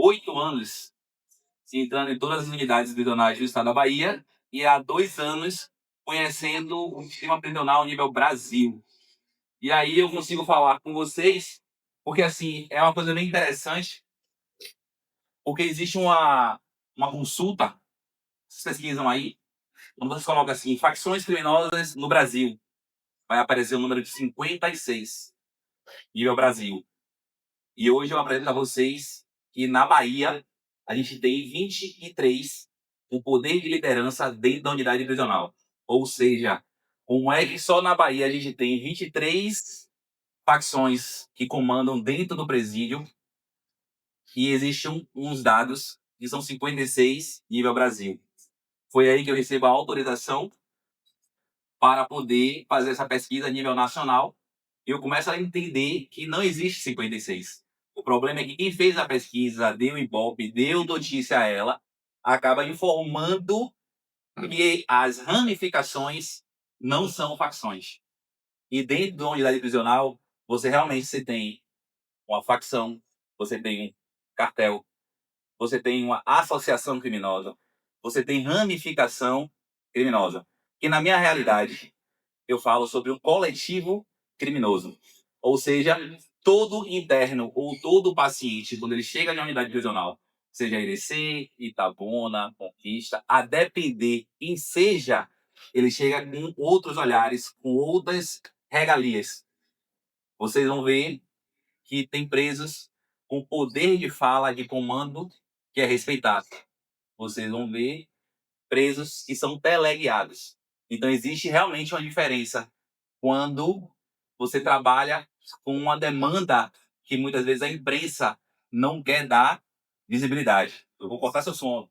8 anos entrando em todas as unidades prisionais do estado da Bahia e há 2 anos conhecendo o sistema prisional a nível Brasil. E aí eu consigo falar com vocês, porque assim, é uma coisa bem interessante, porque existe uma consulta, vocês pesquisam aí, quando vocês colocam assim, facções criminosas no Brasil, vai aparecer o número de 56, nível Brasil. E hoje eu apresento a vocês que na Bahia a gente tem 23 o poder de liderança dentro da unidade prisional. Ou seja, como é que só na Bahia a gente tem 23 facções que comandam dentro do presídio e existem uns dados que são 56 nível Brasil. Foi aí que eu recebo a autorização para poder fazer essa pesquisa a nível nacional. E eu começo a entender que não existe 56. O problema é que quem fez a pesquisa, deu ibope, deu notícia a ela, acaba informando que as ramificações não são facções. E dentro da unidade prisional, você realmente tem uma facção, você tem um cartel, você tem uma associação criminosa, você tem ramificação criminosa. Que na minha realidade, eu falo sobre um coletivo criminoso. Ou seja, todo interno ou todo paciente, quando ele chega na unidade prisional, seja IDC, Itabuna, Conquista, a depender quem seja, ele chega com outros olhares, com outras regalias. Vocês vão ver que tem presos com poder de fala, de comando, que é respeitado. Vocês vão ver presos que são teleguiados. Então existe realmente uma diferença quando você trabalha com uma demanda que muitas vezes a imprensa não quer dar visibilidade. Eu vou cortar seu som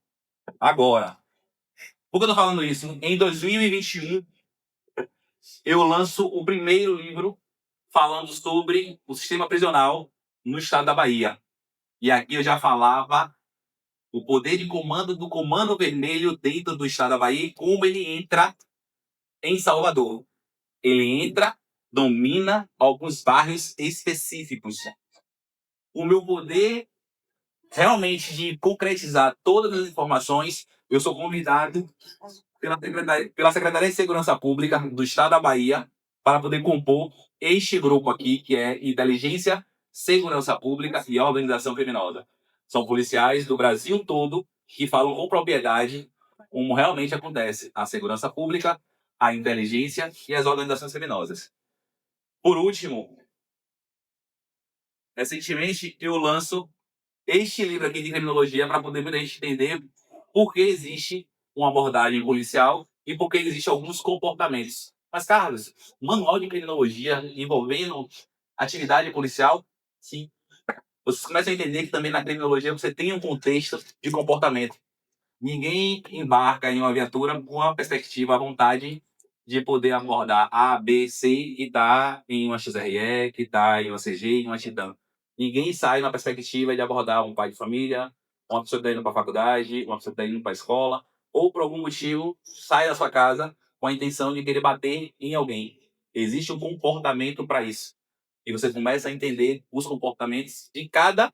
agora. Por que eu estou falando isso? Em 2021, eu lanço o primeiro livro falando sobre o sistema prisional no estado da Bahia. E aqui eu já falava o poder de comando do Comando Vermelho dentro do estado da Bahia e como ele entra em Salvador. Ele entra, domina alguns bairros específicos. O meu poder realmente de concretizar todas as informações, eu sou convidado pela Secretaria de Segurança Pública do Estado da Bahia para poder compor este grupo aqui, que é Inteligência, Segurança Pública e Organização Criminosa. São policiais do Brasil todo que falam com propriedade como realmente acontece a segurança pública, a inteligência e as organizações criminosas. Por último, recentemente eu lanço este livro aqui de criminologia para poder a gente entender por que existe uma abordagem policial e por que existem alguns comportamentos. Mas, Carlos, manual de criminologia envolvendo atividade policial? Sim. Vocês começam a entender que também na criminologia você tem um contexto de comportamento. Ninguém embarca em uma viatura com a perspectiva, a vontade de poder abordar A, B, C e está em uma XRE, que está em uma CG, em uma Titan. Ninguém sai na perspectiva de abordar um pai de família, uma pessoa que está indo para a faculdade, uma pessoa que está indo para a escola, ou por algum motivo sai da sua casa com a intenção de querer bater em alguém. Existe um comportamento para isso. E você começa a entender os comportamentos de cada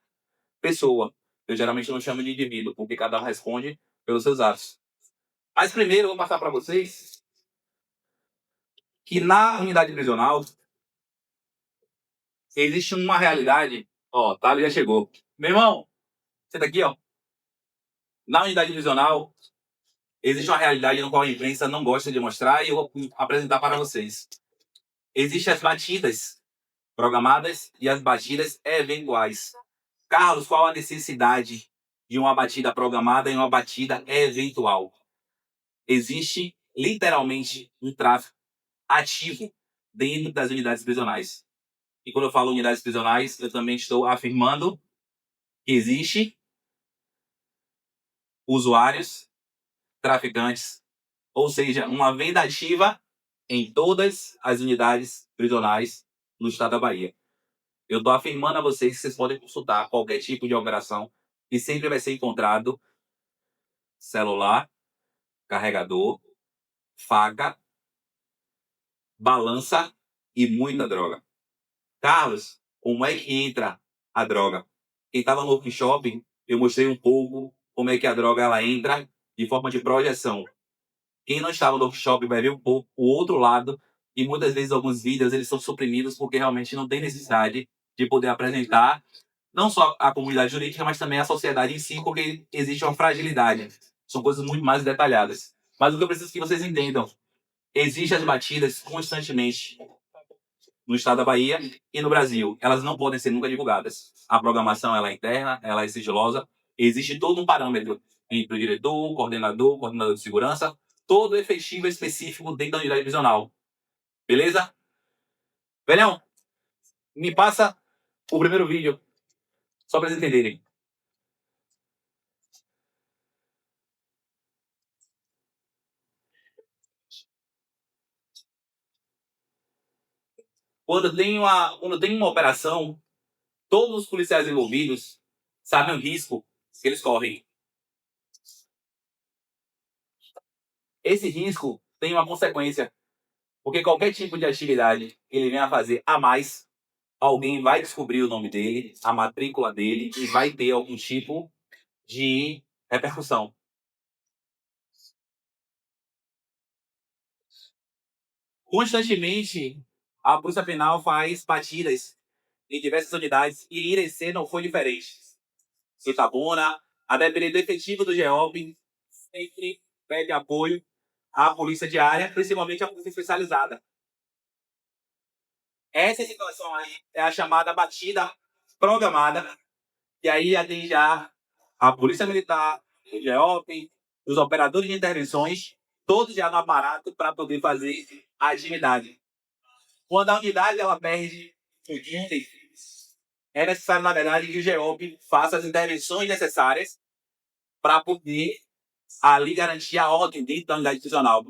pessoa. Eu geralmente não chamo de indivíduo, porque cada um responde pelos seus atos. Mas primeiro eu vou passar para vocês que na unidade prisional existe uma realidade. Ó, Thales já chegou. Meu irmão, você tá aqui, ó. Na unidade prisional existe uma realidade no qual a imprensa não gosta de mostrar e eu vou apresentar para vocês. Existem as batidas programadas e as batidas eventuais. Carlos, qual a necessidade de uma batida programada e uma batida eventual? Existe literalmente um tráfico ativo dentro das unidades prisionais. E quando eu falo unidades prisionais, eu também estou afirmando que existe usuários, traficantes, ou seja, uma venda ativa em todas as unidades prisionais no estado da Bahia. Eu estou afirmando a vocês que vocês podem consultar qualquer tipo de operação e sempre vai ser encontrado celular, carregador, faca, balança e muita droga. Carlos, como é que entra a droga? Quem estava no workshop eu mostrei um pouco como é que a droga ela entra de forma de projeção. Quem não estava no workshop vai ver um pouco o outro lado, e muitas vezes alguns vídeos eles são suprimidos porque realmente não tem necessidade de poder apresentar não só a comunidade jurídica, mas também a sociedade em si, porque existe uma fragilidade. São coisas muito mais detalhadas. Mas o que eu preciso que vocês entendam, existem as batidas constantemente no estado da Bahia e no Brasil. Elas não podem ser nunca divulgadas. A programação ela é interna, ela é sigilosa. Existe todo um parâmetro entre o diretor, coordenador de segurança, todo efetivo específico dentro da unidade prisional. Beleza? Velhão, me passa o primeiro vídeo, só para vocês entenderem. Quando tem uma operação, todos os policiais envolvidos sabem o risco que eles correm. Esse risco tem uma consequência, porque qualquer tipo de atividade que ele venha a fazer a mais, alguém vai descobrir o nome dele, a matrícula dele e vai ter algum tipo de repercussão. Constantemente, a Polícia Penal faz batidas em diversas unidades e Irecê não foi diferente. Itabuna, a depender do efetivo do GEOP, sempre pede apoio à polícia diária, principalmente à polícia especializada. Essa situação aí é a chamada batida programada, e aí atende já a Polícia Militar, o GEOP, os operadores de intervenções, todos já no aparato para poder fazer a atividade. Quando a unidade ela perde o item, é necessário, na verdade, que o GEOP faça as intervenções necessárias para poder ali garantir a ordem dentro da unidade prisional.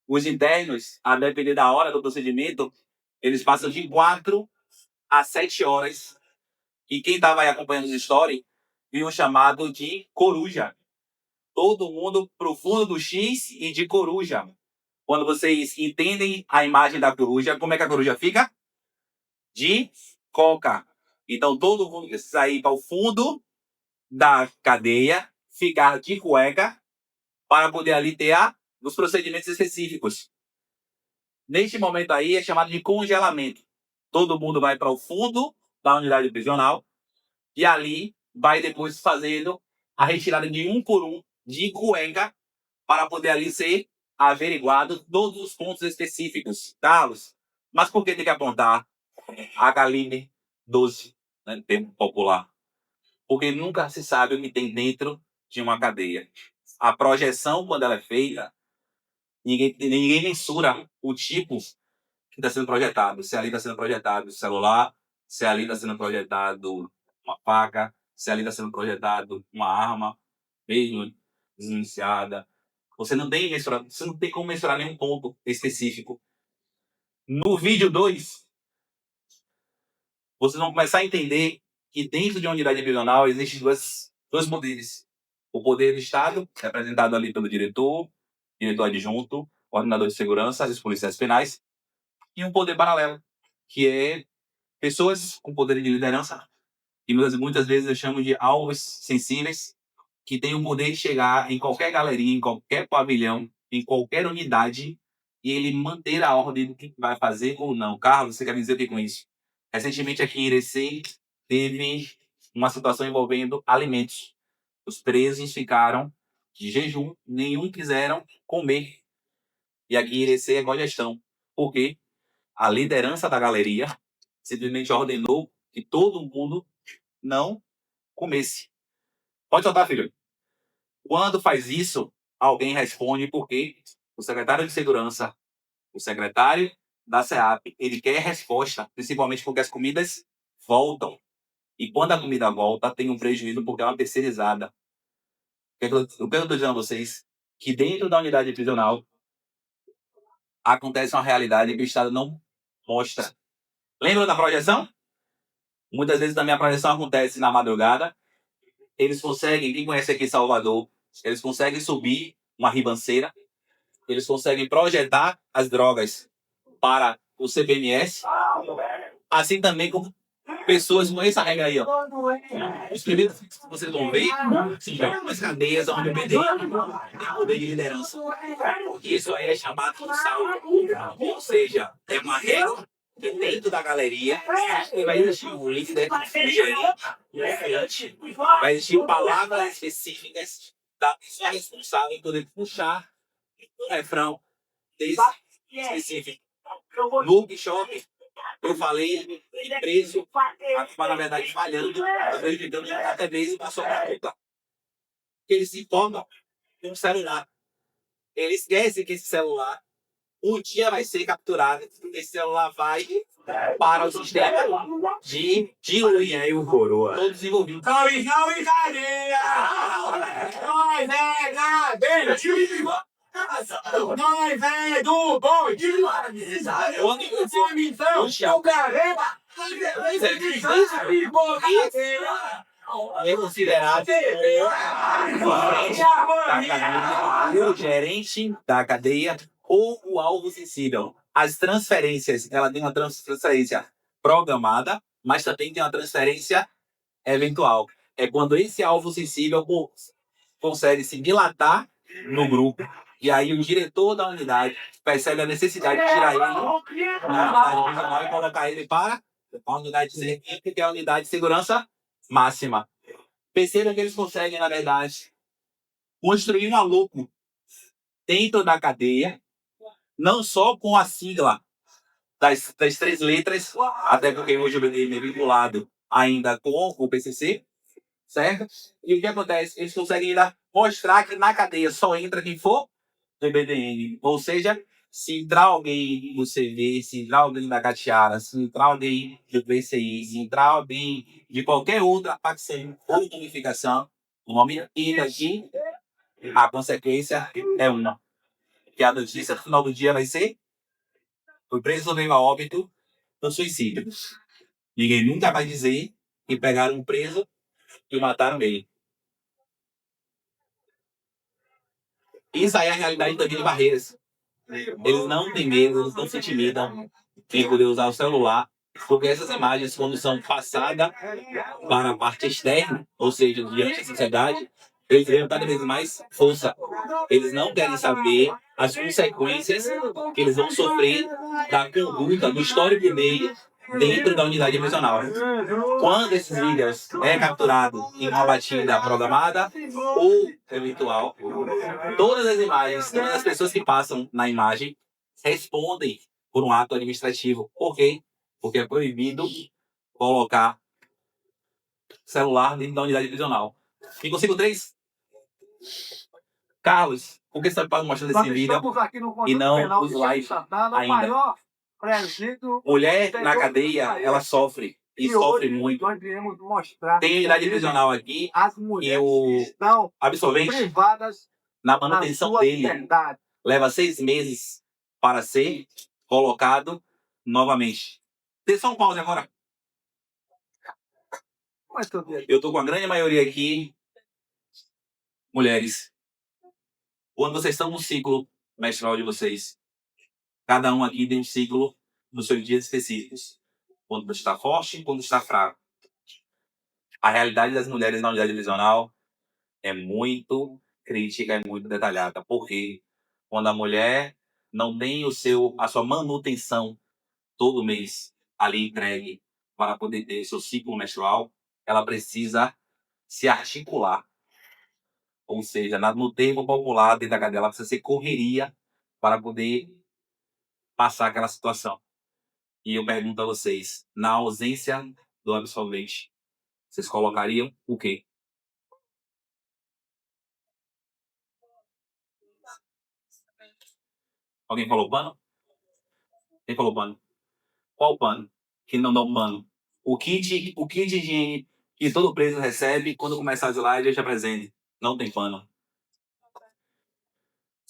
Os internos, a depender da hora do procedimento, eles passam de 4 a 7 horas. E quem estava aí acompanhando os stories, viu um chamado de coruja. Todo mundo pro fundo do X e de coruja. Quando vocês entendem a imagem da coruja, como é que a coruja fica? De coca. Então todo mundo precisa sair para o fundo da cadeia, ficar de cueca, para poder ali ter os procedimentos específicos. Neste momento aí é chamado de congelamento. Todo mundo vai para o fundo da unidade prisional e ali vai depois fazendo a retirada de um por um de cueca para poder ali ser averiguado todos os pontos específicos, tá, Luz? Mas por que tem que apontar a galinha 12, né, termo popular? Porque nunca se sabe o que tem dentro de uma cadeia. A projeção, quando ela é feita, ninguém mensura o tipo que está sendo projetado. Se ali está sendo projetado celular, se ali está sendo projetado uma faca, se ali está sendo projetado uma arma, mesmo desiniciada. Você não tem como mensurar nenhum ponto específico. No vídeo 2, vocês vão começar a entender que dentro de uma unidade prisional existem dois poderes. O poder do Estado, representado ali pelo diretor adjunto, coordenador de segurança, os policiais penais, e um poder paralelo, que é pessoas com poder de liderança, e muitas vezes eu chamo de alvos sensíveis, que têm o poder de chegar em qualquer galeria, em qualquer pavilhão, em qualquer unidade, e ele manter a ordem do que vai fazer ou não. Carlos, você quer me dizer o que com isso? Recentemente aqui em Irecê, teve uma situação envolvendo alimentos. Os presos ficaram de jejum, nenhum quiseram comer. E aqui em Irecê é igual gestão. Por quê? A liderança da galeria simplesmente ordenou que todo mundo não comesse. Pode soltar, filho. Quando faz isso, alguém responde porque o secretário de segurança, o secretário da SEAP, ele quer resposta, principalmente porque as comidas voltam. E quando a comida volta, tem um prejuízo porque é uma terceirizada. O que eu estou dizendo a vocês? Que dentro da unidade prisional acontece uma realidade que o Estado não mostra. Lembra da projeção? Muitas vezes também a projeção acontece na madrugada. Eles conseguem, quem conhece aqui Salvador, eles conseguem subir uma ribanceira, eles conseguem projetar as drogas para o CPMS, assim também como pessoas com essa regra aí, ó. Os primeiros que vocês vão ver são algumas cadeias onde o BD tem poder de liderança. Isso aí é chamado de salvo. Ou seja, é uma regra que dentro da galeria vai existir um líder, um gerente, um confiante, vai existir palavras específicas da pessoa responsável poder puxar o refrão desse específico. No workshop, eu falei de preço, acaba na verdade falhando, acreditando que até mesmo passou a conta. Eles se formam com um celular. Eles esquecem que esse celular um dia vai ser capturado, esse celular vai para o sistema de luz. Aí o coroa. Todo desenvolvido. Nós é do bom dia! Puxa, é considerado o gerente da cadeia ou o alvo sensível. As transferências, ela tem uma transferência programada, mas também tem uma transferência eventual. É quando esse alvo sensível consegue se dilatar no grupo. E aí o diretor da unidade percebe a necessidade de tirar ele da unidade regional e colocar ele para a unidade de serviço, que é a unidade de segurança máxima. Percebam que eles conseguem, na verdade, construir um aluno dentro da cadeia, não só com a sigla das 3 letras, até porque hoje o BDM é vinculado ainda com o PCC, certo? E o que acontece? Eles conseguem ainda mostrar que na cadeia só entra quem for do BDM. Ou seja, se entrar alguém do CV, se entrar alguém da Catiara, se entrar alguém do PCI, se entrar alguém de qualquer outra facção ou unificação, o nome entra aqui, a consequência é uma. Que a notícia no final do dia vai ser: o preso veio a óbito do suicídio. Ninguém nunca vai dizer que pegaram um preso e mataram ele. Isso aí é a realidade também de Barreiras. Eles não têm medo, eles não se intimidam em poder usar o celular, porque essas imagens, quando são passadas para a parte externa, ou seja, diante da sociedade, eles ganham cada vez mais força. Eles não querem saber as consequências que eles vão sofrer da conduta, do histórico dele dentro da unidade prisional. Quando esses líderes é capturado em uma batida programada ou eventual, todas as imagens, todas as pessoas que passam na imagem respondem por um ato administrativo. Por quê? Porque é proibido colocar celular dentro da unidade prisional. E consigo 3? Carlos, por que você está mostrando esse vídeo e não os live ainda? Mulher na cadeia, ela sofre. E sofre muito. Tem unidade prisional aqui e o absolvente, na manutenção dele, leva 6 meses para ser colocado novamente. Tem só um pause agora. Eu tô com a grande maioria aqui, mulheres. Quando vocês estão no ciclo menstrual de vocês, cada um aqui tem um ciclo nos seus dias específicos. Quando está forte e quando está fraco. A realidade das mulheres na unidade prisional é muito crítica, é muito detalhada. Porque quando a mulher não tem a sua manutenção todo mês ali entregue para poder ter seu ciclo menstrual, ela precisa se articular. Ou seja, no termo popular dentro da cadeia, ela precisa ser correria para poder passar aquela situação. E eu pergunto a vocês, na ausência do absolvente, vocês colocariam o quê? Alguém falou pano? Quem falou pano? Qual pano? Que não dá um pano. O kit de higiene que todo preso recebe quando começar a slide, eu te apresento. Não tem pano.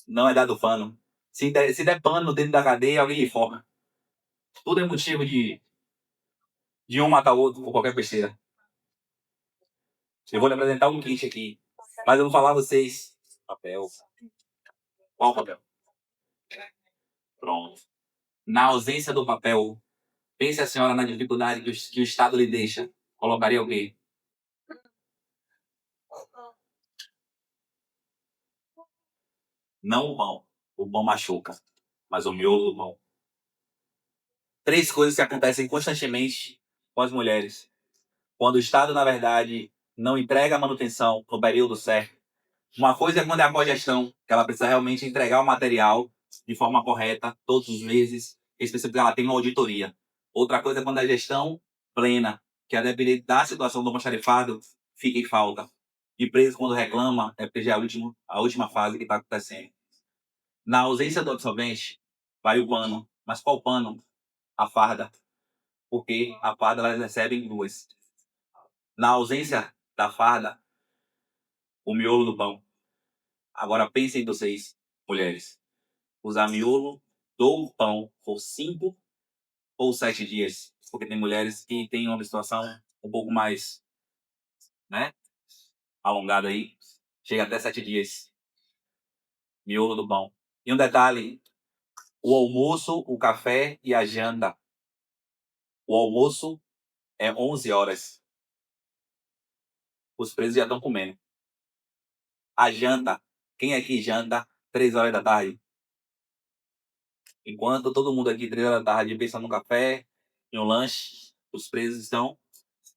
Não é dado pano. Se der pano dentro da cadeia, alguém informa. Tudo é motivo de um matar o outro por qualquer besteira. Eu vou lhe apresentar um kit aqui. Mas eu vou falar a vocês. Papel. Qual papel? Pronto. Na ausência do papel, Pense a senhora na dificuldade que o Estado lhe deixa. Colocaria o quê? Não o pão. O pão machuca, mas o miolo do pão. 3 coisas que acontecem constantemente com as mulheres. Quando o Estado, na verdade, não entrega a manutenção no período certo. Uma coisa é quando é a cogestão, que ela precisa realmente entregar o material de forma correta, todos os meses, especialmente ela tem uma auditoria. Outra coisa é quando a gestão plena, que a depender da situação do almoxarifado, fica em falta. Empresa, quando reclama, é porque já é a última fase que está acontecendo. Na ausência do absorvente, vai o pano. Mas qual pano? A farda. Porque a farda elas recebem 2. Na ausência da farda, o miolo do pão. Agora pensem vocês, mulheres. Usar miolo do pão por 5 ou 7 dias. Porque tem mulheres que têm uma situação um pouco mais, né, alongada aí. Chega até 7 dias. Miolo do pão. E um detalhe. O almoço, o café e a janta. O almoço é 11 horas. Os presos já estão comendo. A janta. Quem aqui janta 3 horas da tarde? Enquanto todo mundo aqui 3 horas da tarde pensa no café, em um lanche, os presos estão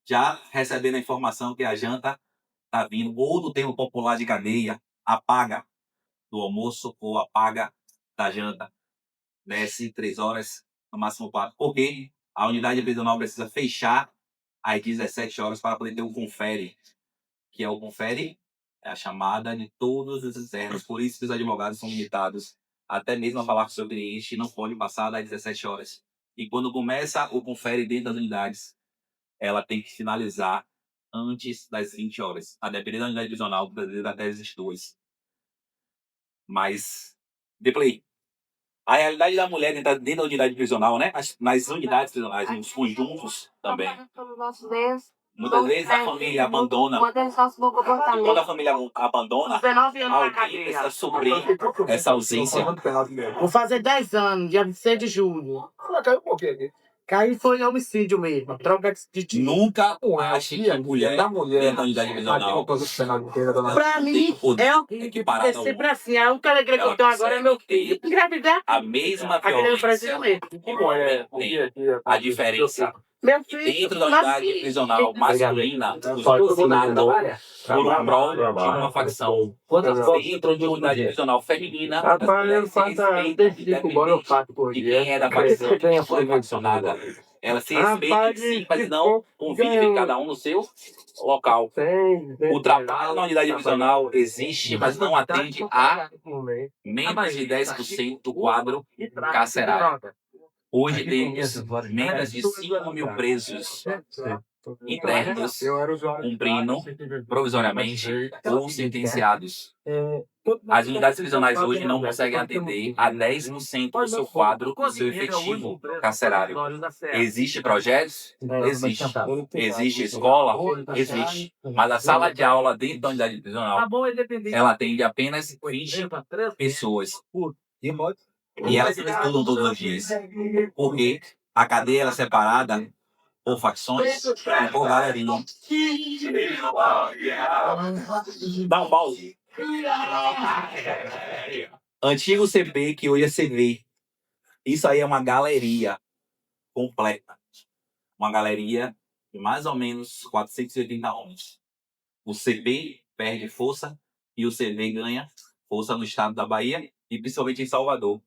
já recebendo a informação que a janta está vindo, ou no termo popular de cadeia, a paga do almoço ou a paga da janta. Desce 3 horas, no máximo 4. Porque a unidade prisional precisa fechar às 17 horas para poder ter o confere, que é o confere, é a chamada de todos os externos. Por isso que os advogados são limitados até mesmo a falar com o seu cliente, não pode passar das 17 horas. E quando começa o confere dentro das unidades, ela tem que finalizar antes das 20 horas. A depender da unidade prisional, até as 22. Mas, de play. A realidade da mulher dentro da unidade prisional, né? Nas unidades prisionais, nos conjuntos também. Muitas vezes a família abandona. E quando a família abandona, alguém precisa suprir essa ausência. Vou fazer 10 anos, dia 26 de julho. Caiu um pouquinho aqui. Cair foi homicídio mesmo. Troca de tiro. Nunca ache que mulher dentro da unidade prisional Pra mim, é o que é sempre assim. A única alegria que eu tenho agora é meu filho. Engravidar. a mesma A criança violência. mesmo. A diferença Meu filho. dentro da unidade prisional masculina, os dominados por um prol de uma facção. Dentro de uma unidade prisional feminina, as mulheres se respeitam independente de quem é da facção, quem foi faccionada. Ela se respeita sim, mas não convive cada um no seu local. O trabalho na unidade prisional existe, mas não atende a menos de 10% do quadro carcerário. Hoje temos menos de 5 mil presos internos cumprindo provisoriamente ou sentenciados. As unidades prisionais hoje não conseguem atender a 10% do seu quadro, do seu efetivo carcerário. Existe projetos? Existe. Existe escola? Existe. Mas a sala de aula dentro da unidade prisional, ela atende apenas 20 pessoas. E elas estudam todos os dias. Porque a cadeia ela é separada por facções e por galerinha. Dá um pause. Antigo CP, que hoje é CV. Isso aí é uma galeria completa. Uma galeria de mais ou menos 480 homens. O CP perde força e o CV ganha força no estado da Bahia e principalmente em Salvador.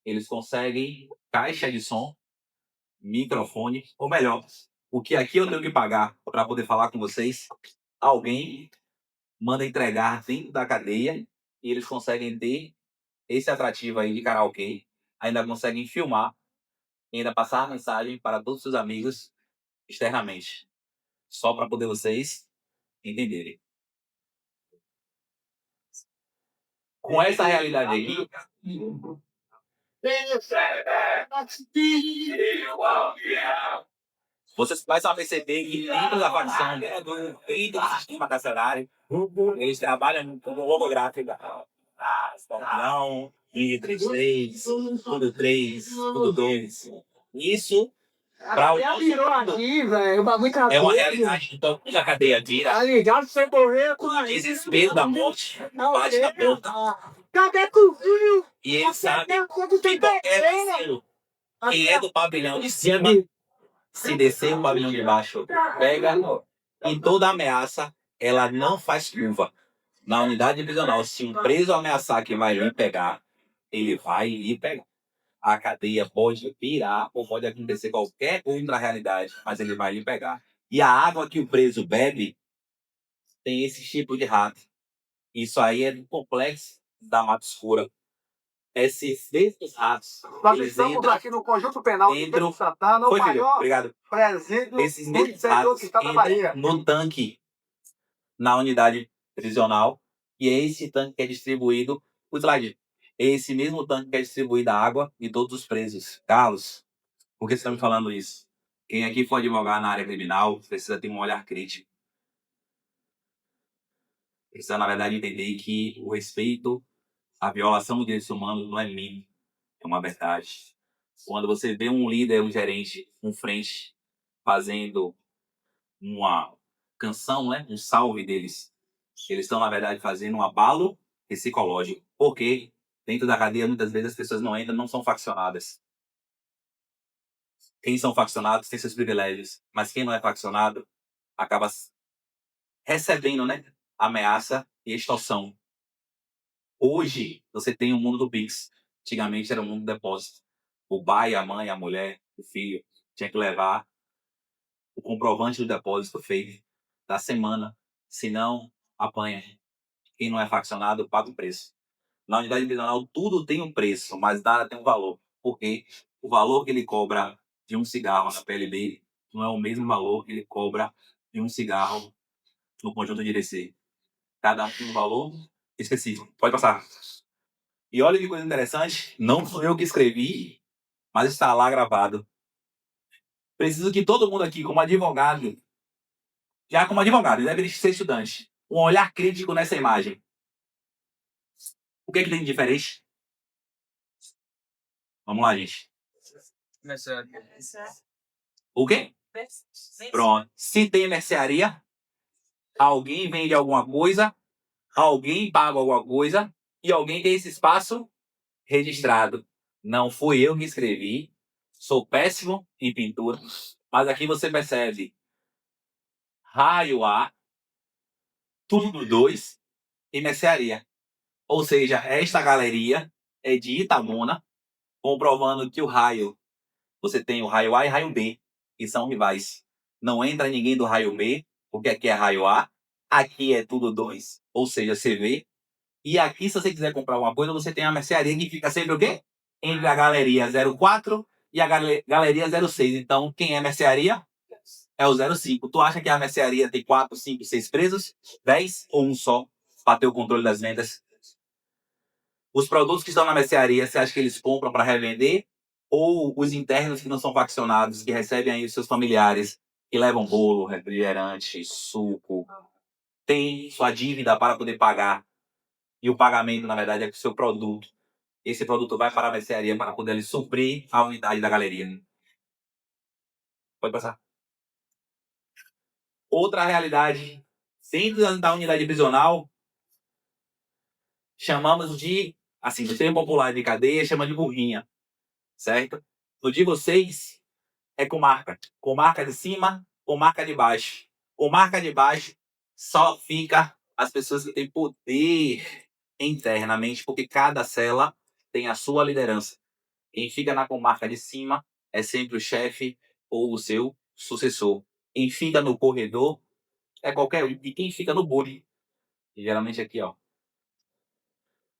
Eles conseguem caixa de som, microfone, ou melhor, o que aqui eu tenho que pagar para poder falar com vocês, alguém manda entregar dentro da cadeia e eles conseguem ter esse atrativo aí de karaokê, ainda conseguem filmar e ainda passar a mensagem para todos os seus amigos externamente, só para poder vocês entenderem. Com essa realidade aqui, vocês começam a perceber que dentro da facção, dentro do sistema carcerário, eles trabalham com holográfica. Não, linha 33, tudo 3, tudo 2. Isso Pra o nosso virou mundo, aqui, velho. O bagulho tá é uma doido. realidade. Então, quando a cadeia vira, Aí, já você morreu com o desespero da morte bate na porta. Cadê cozinho? E ele sabe que qualquer parceiro, quem é do pavilhão de cima, se descer o pavilhão de baixo, pega. E toda ameaça, ela não faz curva. Na unidade divisional, se um preso ameaçar que vai lhe pegar, ele vai lhe pegar. A cadeia pode virar ou pode acontecer qualquer outra realidade, mas ele vai lhe pegar. E a água que o preso bebe tem esse tipo de rato. Isso aí é do complexo da Mata Escura. Esses ratos, Nós eles estamos entram aqui no Conjunto Penal de dentro... Pedro Santana, o Foi, filho? maior Obrigado. presídio Esses do mesmos interior do ratos estado da entram Bahia. no tanque, na unidade prisional, e é esse tanque que é distribuído... O slide. É esse mesmo tanque que é distribuído a água de todos os presos. Carlos, por que você está me falando isso? Quem aqui for advogar na área criminal precisa ter um olhar crítico. Precisa, na verdade, entender que o respeito à violação dos direitos humanos não é mínimo, é uma verdade. Quando você vê um líder, um gerente, um frente, fazendo uma canção, né, um salve deles, eles estão, na verdade, fazendo um abalo psicológico. Porque dentro da cadeia, muitas vezes, as pessoas não entram, não são faccionadas. Quem são faccionados tem seus privilégios, mas quem não é faccionado acaba recebendo, né, ameaça e extorsão. Hoje, você tem o mundo do Pix. Antigamente era o mundo do depósito. O pai, a mãe, a mulher, o filho tinha que levar o comprovante do depósito feito da semana. Senão, apanha. Quem não é faccionado paga o preço. Na unidade divisional, tudo tem um preço, mas nada tem um valor. Porque o valor que ele cobra de um cigarro na PLB não é o mesmo valor que ele cobra de um cigarro no conjunto de IDC. Cada um tem um valor específico. Pode passar. E olha que coisa interessante, não fui eu que escrevi, mas está lá gravado. Preciso que todo mundo aqui, como advogado, já como advogado, deve ser estudante, um olhar crítico nessa imagem. O que é que tem de diferente? Vamos lá, gente. O quê? Pronto. Se tem mercearia, alguém vende alguma coisa, alguém paga alguma coisa e alguém tem esse espaço registrado. Não fui eu que escrevi, sou péssimo em pintura, mas aqui você percebe raio A, tudo 2 e mercearia. Ou seja, esta galeria é de Itamuna, comprovando que o raio, você tem o raio A e raio B, que são rivais. Não entra ninguém do raio B, porque aqui é raio A, aqui é tudo 2, ou seja, CV. E aqui, se você quiser comprar alguma coisa, você tem a mercearia que fica sempre o quê? Entre a galeria 04 e a galeria 06. Então, quem é mercearia? É o 05. Tu acha que a mercearia tem 4, 5, 6 presos? 10 ou um só para ter o controle das vendas? Os produtos que estão na mercearia, você acha que eles compram para revender? Ou os internos que não são faccionados, que recebem aí os seus familiares, que levam bolo, refrigerante, suco, tem sua dívida para poder pagar? E o pagamento, na verdade, é com o seu produto. Esse produto vai para a mercearia para poder suprir a unidade da galeria. Pode passar. Outra realidade, dentro da unidade prisional, chamamos de, assim, no termo popular de cadeia, chama de burrinha, certo? No de vocês, é comarca. Comarca de cima, comarca de baixo. Comarca de baixo só fica as pessoas que têm poder internamente, porque cada cela tem a sua liderança. Quem fica na comarca de cima é sempre o chefe ou o seu sucessor. Quem fica no corredor é qualquer um. E quem fica no bullying, geralmente aqui, ó,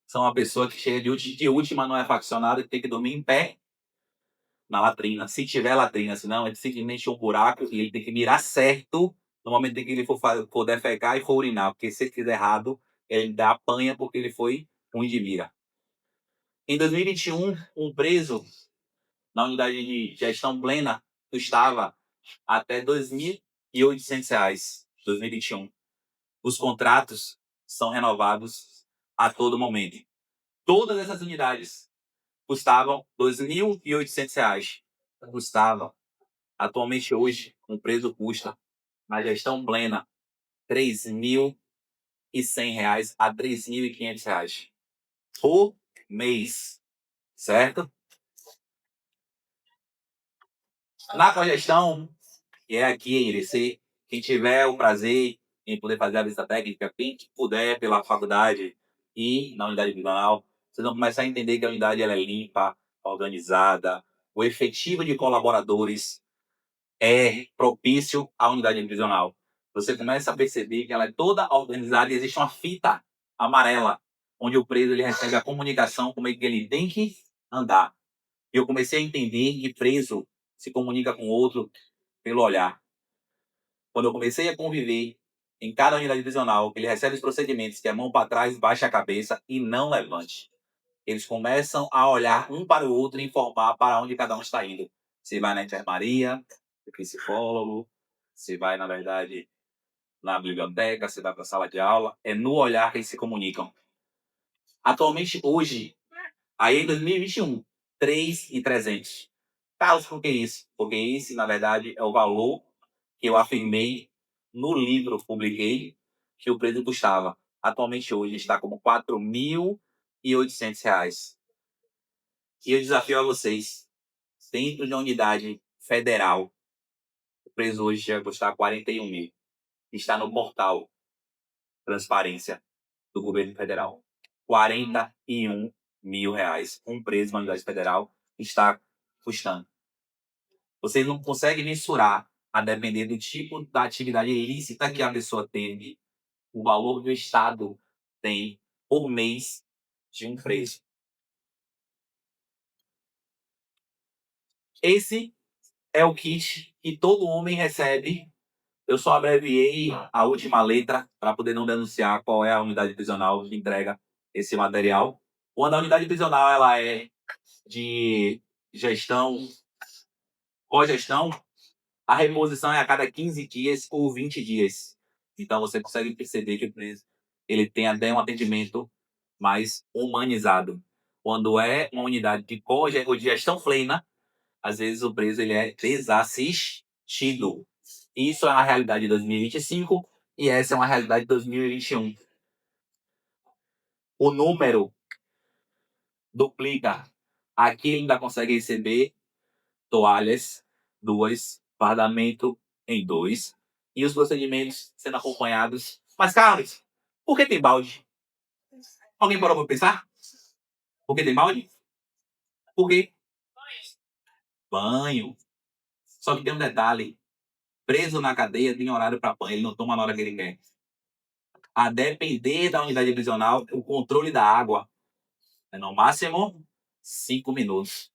são uma pessoa que chega de última, não é faccionada, que tem que dormir em pé na latrina. Se tiver latrina, senão ele simplesmente um buraco e ele tem que mirar certo no momento em que ele for defecar e for urinar. Porque se ele fizer errado, ele dá apanha porque ele foi ruim de mira. Em 2021, um preso na unidade de gestão plena custava até R$ 2.800. 2021. Os contratos são renovados a todo momento. Todas essas unidades custavam R$ 2.800. Custavam. Atualmente, hoje, um preso custa, na gestão plena, R$ 3.100 a R$ 3.500 por mês, certo? Na cogestão, que é aqui em Irecê, quem tiver o prazer em poder fazer a visita técnica, quem puder pela faculdade e na unidade prisional, vocês vão começar a entender que a unidade ela é limpa, organizada, o efetivo de colaboradores é propício à unidade prisional. Você começa a perceber que ela é toda organizada e existe uma fita amarela, onde o preso ele recebe a comunicação, como é que ele tem que andar. E eu comecei a entender que preso se comunica com o outro pelo olhar. Quando eu comecei a conviver em cada unidade prisional, ele recebe os procedimentos que é mão para trás, baixa a cabeça e não levante. Eles começam a olhar um para o outro e informar para onde cada um está indo. Se vai na enfermaria, o psicólogo, se vai, na verdade, na biblioteca, se vai para a sala de aula. É no olhar que eles se comunicam. Atualmente, hoje, aí em 2021, 3.300. Carlos, por que isso? Porque esse, na verdade, é o valor que eu afirmei no livro, publiquei, que o preço custava. Atualmente, hoje, está como R$ 4.800. E eu desafio a vocês, dentro de uma unidade federal, o preço hoje chega a custar 41 mil. Está no portal Transparência do governo federal. R$ 41.000. Um preso na unidade federal está custando. Vocês não conseguem mensurar, a depender do tipo da atividade ilícita que a pessoa teve, o valor que o Estado tem por mês de um preso. Esse é o kit que todo homem recebe. Eu só abreviei a última letra para poder não denunciar qual é a unidade prisional que entrega esse material. Quando a unidade prisional ela é de gestão, cogestão, a reposição é a cada 15 dias ou 20 dias. Então você consegue perceber que o preso ele tem até um atendimento mais humanizado. Quando é uma unidade de ou de gestão plena, às vezes o preso ele é desassistido. Isso é uma realidade de 2025 e essa é uma realidade de 2021. O número duplica. Aqui ele ainda consegue receber toalhas, 2, fardamento em 2 e os procedimentos sendo acompanhados. Mas, Carlos, por que tem balde? Alguém parou para pensar? Por que tem balde? Por quê? Banho. Só que tem um detalhe. Preso na cadeia tem horário para banho. Ele não toma na hora que ele quer. A depender da unidade prisional, o controle da água é no máximo 5 minutos.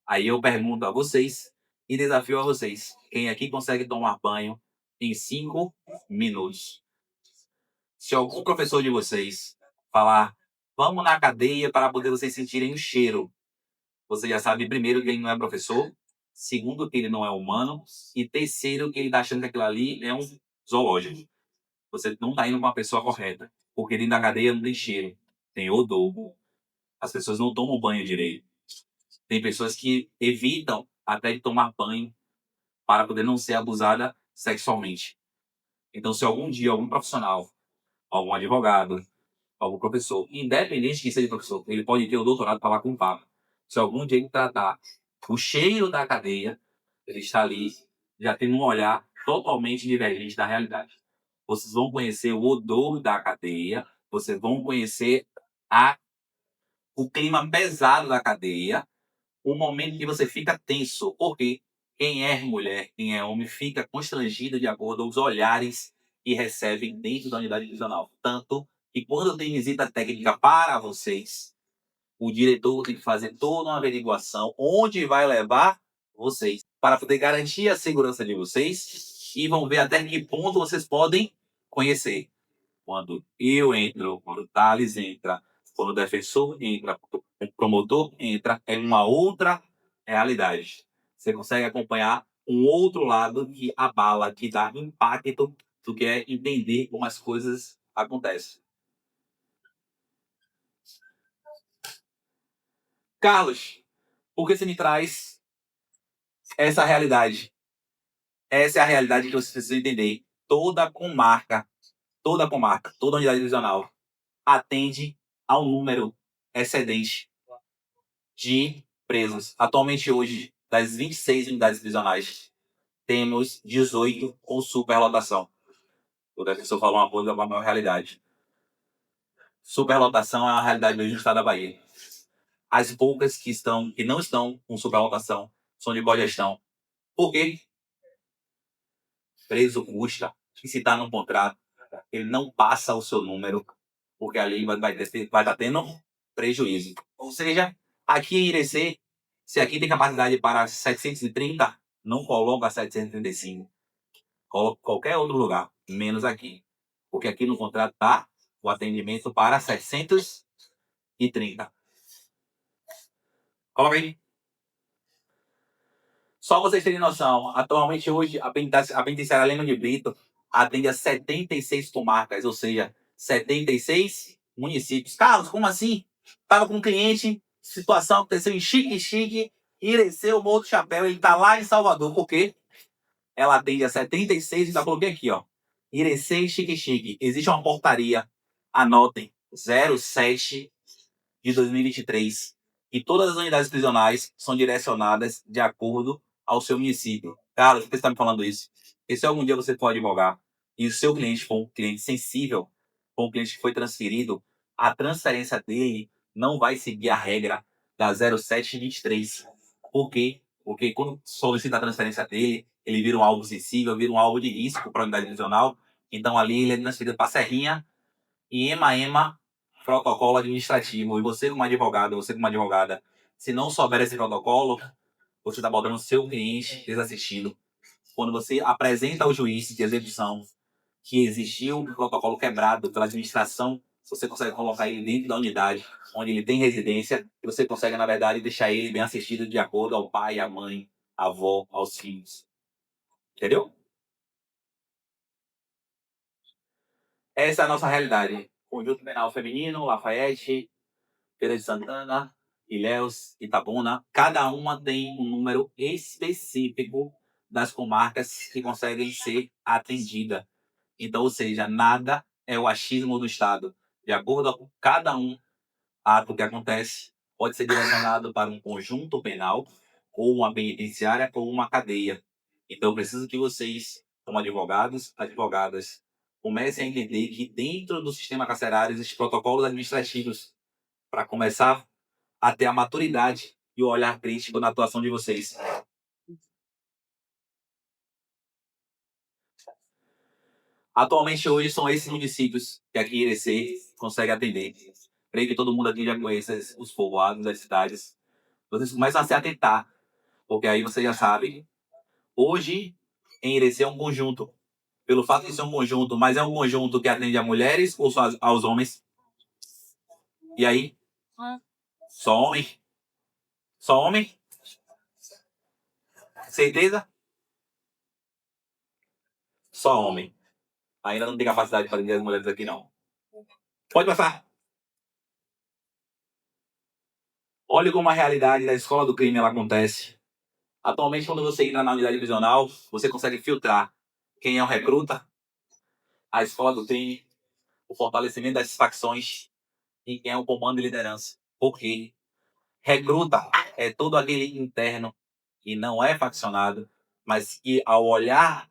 Aí eu pergunto a vocês e desafio a vocês. Quem aqui consegue tomar banho em 5 minutos? Se algum professor de vocês falar, vamos na cadeia para poder vocês sentirem o cheiro, você já sabe, primeiro, que ele não é professor, segundo, que ele não é humano, e terceiro, que ele está achando que aquilo ali é um zoológico. Você não está indo com a pessoa correta, porque dentro da cadeia não tem cheiro, tem odor. As pessoas não tomam banho direito. Tem pessoas que evitam até de tomar banho para poder não ser abusada sexualmente. Então, se algum dia algum profissional, algum advogado, algum professor, independente de quem seja professor, ele pode ter o doutorado para lá com o papo. Se algum dia ele tratar o cheiro da cadeia, ele está ali, já tem um olhar totalmente divergente da realidade. Vocês vão conhecer o odor da cadeia, vocês vão conhecer o clima pesado da cadeia, o momento que você fica tenso, porque quem é mulher, quem é homem, fica constrangido de acordo com os olhares que recebem dentro da unidade prisional. Tanto que quando tem visita técnica para vocês, o diretor tem que fazer toda uma averiguação onde vai levar vocês, para poder garantir a segurança de vocês e vão ver até que ponto vocês podem conhecer. Quando eu entro, quando o Thales entra, quando o defensor entra, o promotor entra, é uma outra realidade. Você consegue acompanhar um outro lado que abala, que dá impacto do que é entender como as coisas acontecem. Carlos, por que você me traz essa realidade? Essa é a realidade que vocês precisam entender. Toda comarca, toda unidade divisional atende ao número excedente de presos. Atualmente, hoje, das 26 unidades divisionais, temos 18 com superlotação. O defensor falou uma coisa, é uma realidade. Superlotação é uma realidade hoje no estado da Bahia. As poucas que não estão com superlotação são de boa gestão. Por quê? Preso custa, e se está num contrato, ele não passa o seu número, porque ali vai estar tendo prejuízo. Ou seja, aqui em Irecê, se aqui tem capacidade para 730, não coloca 735. Coloca qualquer outro lugar, menos aqui. Porque aqui no contrato está o atendimento para 730. Coloca aí. Só vocês terem noção, atualmente hoje a penitenciária Lema de Brito atende a 76 comarcas, ou seja, 76 municípios. Carlos, como assim? Estava com um cliente, situação aconteceu em Xique, Irecê, o Morro do Chapéu, ele está lá em Salvador. Por quê? Ela atende a 76, ainda coloquei aqui, ó. Irecê e Xique. Existe uma portaria, anotem, 07 de 2023, e todas as unidades prisionais são direcionadas de acordo ao seu município. Cara, por que você está me falando isso? E se algum dia você for advogar e o seu cliente for um cliente sensível, for um cliente que foi transferido, a transferência dele não vai seguir a regra da 0723. Por quê? Porque quando solicita a transferência dele, ele vira um alvo sensível, vira um alvo de risco para a unidade prisional. Então ali ele é transferido para a Serrinha e ema, protocolo administrativo. E você como advogado, você como advogada, se não souber esse protocolo, você está botando o seu cliente desassistido. Quando você apresenta ao juiz de execução que existiu um protocolo quebrado pela administração, você consegue colocar ele dentro da unidade onde ele tem residência, e você consegue, na verdade, deixar ele bem assistido de acordo ao pai, à mãe, à avó, aos filhos. Entendeu? Essa é a nossa realidade. Conjunto Penal Feminino, Lafayette, Feira de Santana, Ilhéus, Itabuna, cada uma tem um número específico das comarcas que conseguem ser atendidas. Então, ou seja, nada é o achismo do Estado. De acordo com cada ato que acontece, pode ser direcionado para um conjunto penal, ou uma penitenciária, ou uma cadeia. Então, eu preciso que vocês, como advogados, advogadas, comecem a entender que dentro do sistema carcerário existem protocolos administrativos para começar a ter a maturidade e o olhar crítico na atuação de vocês. Atualmente, hoje, são esses municípios que aqui em Irecê consegue atender. Creio que todo mundo aqui já conhece os povoados das cidades. Vocês começam a se atentar, porque aí você já sabe. Hoje, em Irecê é um conjunto. Pelo fato de ser um conjunto, mas é um conjunto que atende a mulheres ou só aos homens? E aí? Só homem? Só homem? Certeza? Só homem. Ainda não tem capacidade para atender as mulheres aqui, não. Pode passar. Olha como a realidade da escola do crime ela acontece. Atualmente, quando você entra na unidade divisional, você consegue filtrar quem é o recruta, a escola do crime, o fortalecimento das facções e quem é o comando e liderança. Por quê? Recruta é todo aquele interno que não é faccionado, mas que ao olhar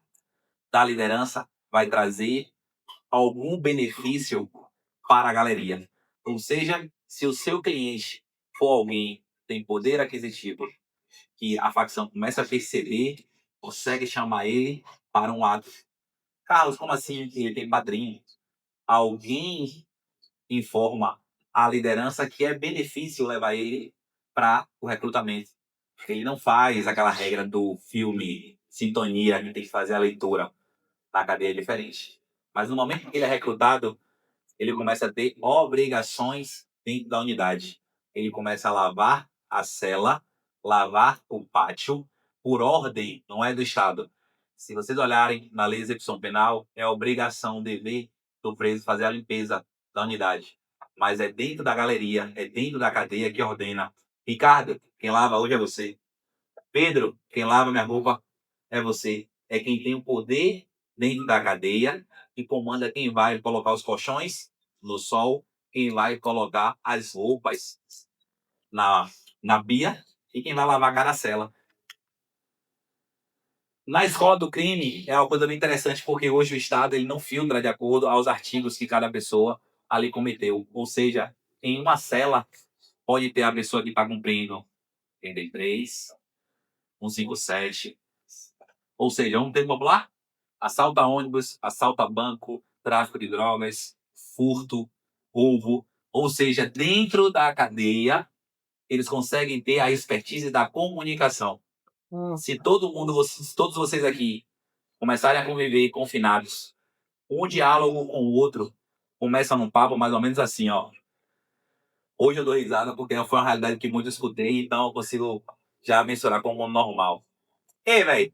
da liderança vai trazer algum benefício para a galeria. Ou seja, se o seu cliente for alguém que tem poder aquisitivo, que a facção começa a perceber, consegue chamar ele para um ato. Carlos, como assim ele tem padrinho? Alguém informa a liderança que é benefício levar ele para o recrutamento. Ele não faz aquela regra do filme Sintonia, que tem que fazer a leitura na cadeia diferente. Mas no momento que ele é recrutado, ele começa a ter obrigações dentro da unidade. Ele começa a lavar a cela, lavar o pátio, por ordem, não é do Estado. Se vocês olharem na lei de execução penal, é obrigação, dever do preso fazer a limpeza da unidade. Mas é dentro da galeria, é dentro da cadeia que ordena. Ricardo, quem lava hoje é você. Pedro, quem lava minha roupa é você. é quem tem o poder dentro da cadeia e comanda quem vai colocar os colchões no sol, quem vai colocar as roupas na, na pia e quem vai lavar a caracela. Na escola do crime é uma coisa bem interessante porque hoje o Estado ele não filtra de acordo aos artigos que cada pessoa ali cometeu. Ou seja, em uma cela pode ter a pessoa que está cumprindo 33, 157. Ou seja, um termo popular: assalta ônibus, assalta banco, tráfico de drogas, furto, roubo. Ou seja, dentro da cadeia, eles conseguem ter a expertise da comunicação. Se se todos vocês aqui começarem a conviver confinados, um diálogo com o outro começa num papo mais ou menos assim, ó. Hoje eu dou risada porque foi uma realidade que muito escutei, então eu consigo já mensurar como normal. Ei, velho,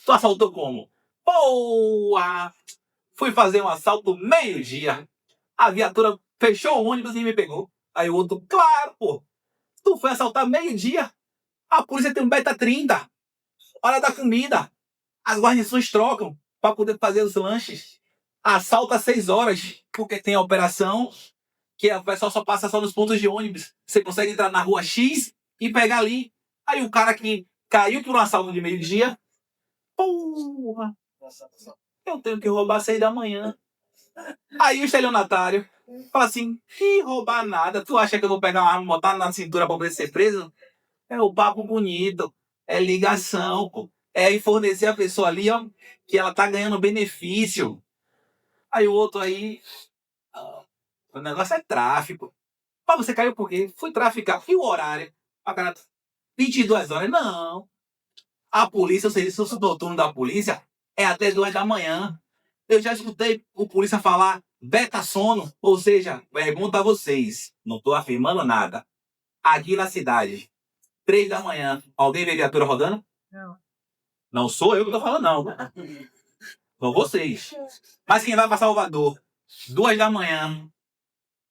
tu assaltou como? Boa! Fui fazer um assalto meio-dia. A viatura fechou o ônibus e me pegou. Aí o outro, claro, pô. Tu foi assaltar meio-dia. A polícia tem um beta 30. Hora da comida. As guarnições trocam para poder fazer os lanches. Assalta às 6 horas, porque tem a operação que o pessoal só passa só nos pontos de ônibus. Você consegue entrar na rua X e pegar ali. Aí o cara que caiu por um assalto de meio-dia, porra, eu tenho que roubar às 6 da manhã. Aí o estelionatário fala assim, ih, roubar nada. Tu acha que eu vou pegar uma arma e botar na cintura pra poder ser preso? É o papo bonito, é ligação, pô. É fornecer a pessoa ali, ó, que ela tá ganhando benefício. Aí o outro aí, o negócio é tráfico. Mas você caiu por quê? Fui traficar. E o horário? A cara, 22 horas. Não. A polícia, o serviço noturno da polícia é até 2 da manhã. Eu já escutei o polícia falar beta sono. Ou seja, pergunta a vocês. Não estou afirmando nada. Aqui na cidade, 3 da manhã, alguém vê viatura rodando? Não. Não sou eu que estou falando, não. São vocês. Mas quem vai para Salvador, 2 da manhã,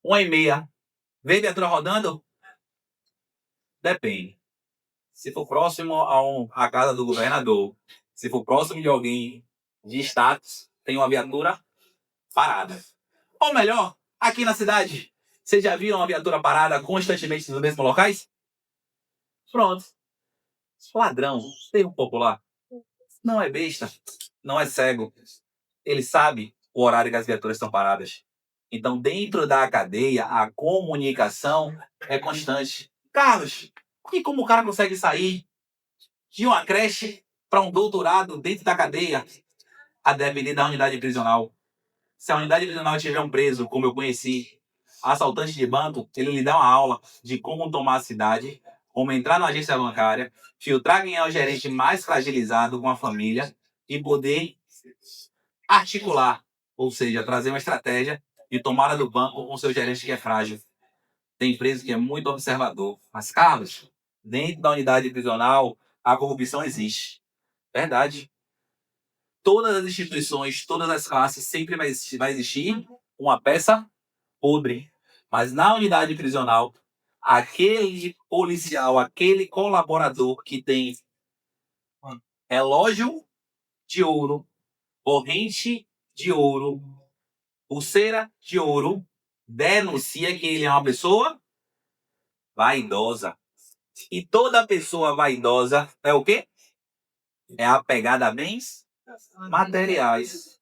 1h30, vê viatura rodando? Depende. Se for próximo à casa do governador, se for próximo de alguém de status, tem uma viatura parada. Ou melhor, aqui na cidade, vocês já viram uma viatura parada constantemente nos mesmos locais? Pronto. Ladrão, tem um popular. Não é besta, não é cego. Ele sabe o horário que as viaturas estão paradas. Então, dentro da cadeia, a comunicação é constante. Carlos, e como o cara consegue sair de uma creche para um doutorado dentro da cadeia? A depender da unidade prisional. Se a unidade prisional tiver um preso, como eu conheci, assaltante de banco, ele lhe dá uma aula de como tomar a cidade, como entrar na agência bancária, filtrar quem é o gerente mais fragilizado com a família e poder articular, ou seja, trazer uma estratégia de tomada do banco com seu gerente que é frágil. Tem preso que é muito observador. Mas, Carlos, dentro da unidade prisional, a corrupção existe. Verdade. Todas as instituições, todas as classes, sempre vai existir uma peça podre. Mas na unidade prisional, aquele policial, aquele colaborador que tem relógio de ouro, corrente de ouro, pulseira de ouro, denuncia que ele é uma pessoa vaidosa. E toda pessoa vaidosa é o quê? É apegada a bens materiais.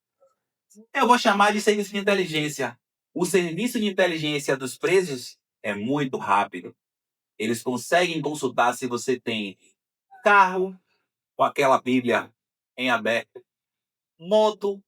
Eu vou chamar de serviço de inteligência. O serviço de inteligência dos presos é muito rápido. Eles conseguem consultar se você tem carro com aquela Bíblia em aberto, moto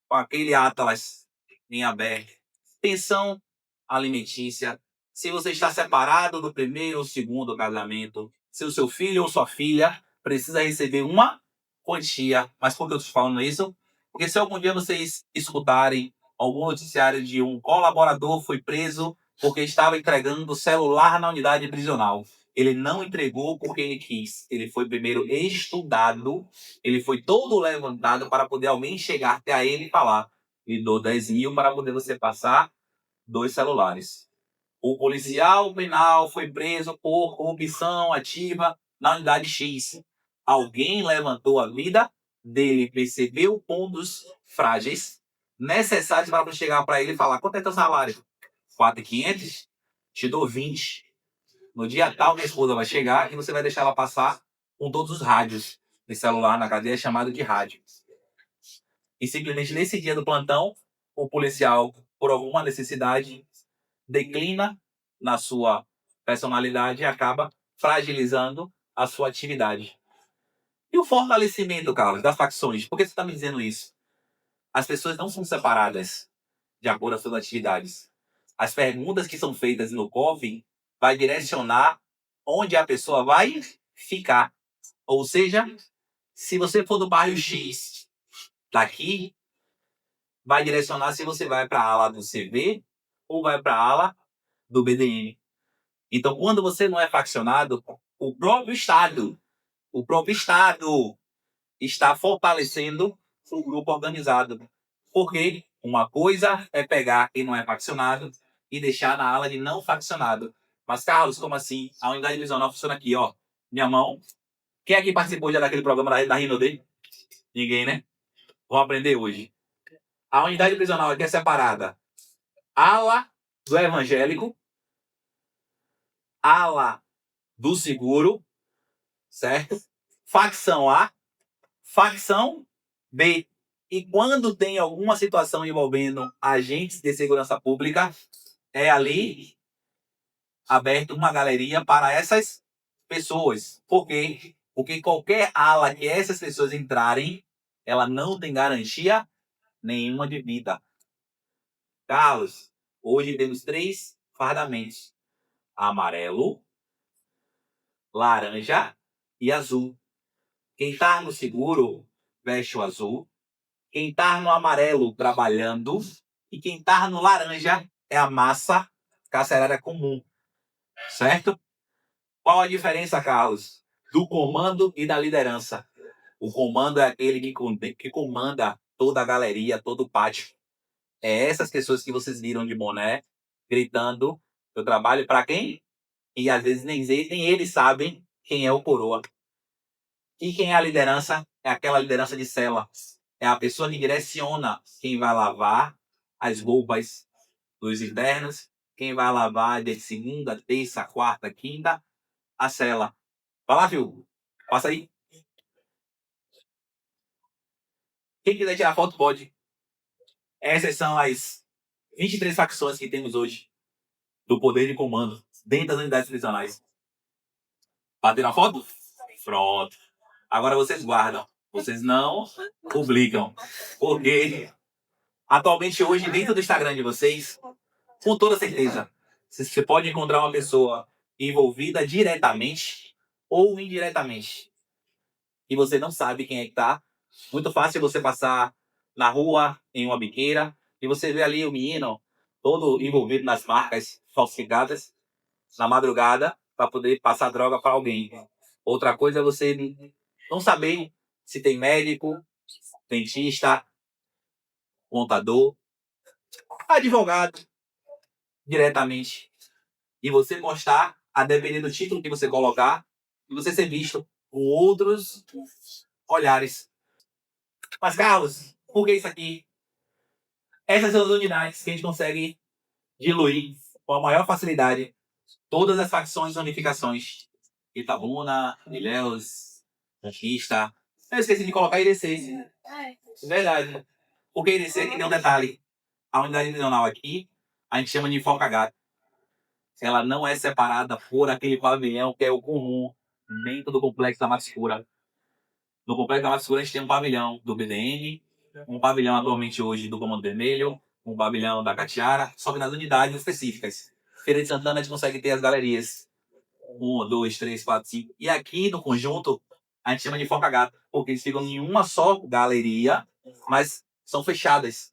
com aquele Atlas em aberto, pensão alimentícia, se você está separado do primeiro ou segundo casamento, se o seu filho ou sua filha precisa receber uma quantia. Mas por que eu estou falando isso? Porque se algum dia vocês escutarem algum noticiário de um colaborador foi preso porque estava entregando o celular na unidade prisional. Ele não entregou porque ele quis. Ele foi primeiro estudado, ele foi todo levantado para poder alguém chegar até ele e falar: lhe dou 10 mil para poder você passar 2 celulares. O policial penal foi preso por corrupção ativa na unidade X. Alguém levantou a vida dele perceber os pontos frágeis necessários para chegar para ele e falar: quanto é teu salário? 4.500? Te dou 20. No dia tal, minha esposa vai chegar e você vai deixar ela passar com todos os rádios de celular na cadeia, chamado de rádio. E simplesmente nesse dia do plantão, o policial, por alguma necessidade, declina na sua personalidade e acaba fragilizando a sua atividade. E o fortalecimento, Carlos, das facções? Por que você está me dizendo isso? As pessoas não são separadas de acordo com as suas atividades. As perguntas que são feitas no COF vai direcionar onde a pessoa vai ficar. Ou seja, se você for do bairro X daqui, vai direcionar se você vai para a ala do CV ou vai para a ala do BDM. Então, quando você não é faccionado, o próprio Estado está fortalecendo o grupo organizado. Porque uma coisa é pegar quem não é faccionado e deixar na ala de não faccionado. Mas, Carlos, como assim? A unidade divisional funciona aqui, ó. Minha mão. Quem aqui participou já daquele programa da Rinode? Ninguém, né? Vamos aprender hoje. A unidade prisional aqui é separada. Ala do evangélico, ala do seguro, certo? Facção A, facção B. E quando tem alguma situação envolvendo agentes de segurança pública, é ali aberto uma galeria para essas pessoas. Por quê? Porque qualquer ala que essas pessoas entrarem, ela não tem garantia nenhuma de vida. Carlos, hoje temos 3 fardamentos: amarelo, laranja e azul. Quem está no seguro veste o azul, quem está no amarelo trabalhando e quem está no laranja é a massa carcerária comum, certo? Qual a diferença, Carlos, do comando e da liderança? O comando é aquele que comanda toda a galeria, todo o pátio. É essas pessoas que vocês viram de boné, gritando: eu trabalho para quem? E às vezes nem eles sabem quem é o coroa. E quem é a liderança? É aquela liderança de cela. É a pessoa que direciona quem vai lavar as roupas dos internos, quem vai lavar de segunda, terça, quarta, quinta, a cela. Vai lá, filho. Passa aí. Quem quiser tirar foto, pode. Essas são as 23 facções que temos hoje do poder de comando dentro das unidades prisionais. Bateram a foto? Pronto. Agora vocês guardam. Vocês não publicam. Porque atualmente hoje, dentro do Instagram de vocês, com toda certeza, você pode encontrar uma pessoa envolvida diretamente ou indiretamente. E você não sabe quem é que tá. Muito fácil você passar na rua, em uma biqueira, e você vê ali o menino todo envolvido nas marcas falsificadas na madrugada para poder passar droga para alguém. Outra coisa é você não saber se tem médico, dentista, contador, advogado, diretamente. E você postar, a depender do título que você colocar, e você ser visto com outros olhares. Mas, Carlos, por que isso aqui? Essas são as unidades que a gente consegue diluir com a maior facilidade todas as facções e ramificações. Itabuna, Ilhéus, Conquista. Eu esqueci de colocar IDC. Verdade. Porque IDC aqui tem um detalhe. A unidade divisional aqui, a gente chama de enfoca gato. Ela não é separada por aquele pavilhão que é o comum dentro do complexo da Mata Escura. No complexo da Mata Escura a gente tem um pavilhão do BDN, um pavilhão atualmente hoje do Comando Vermelho, um pavilhão da Catiara, só que nas unidades específicas. Feira de Santana a gente consegue ter as galerias. 1, 2, 3, 4, 5. E aqui no conjunto a gente chama de enfoca gato, porque eles ficam em uma só galeria, mas são fechadas.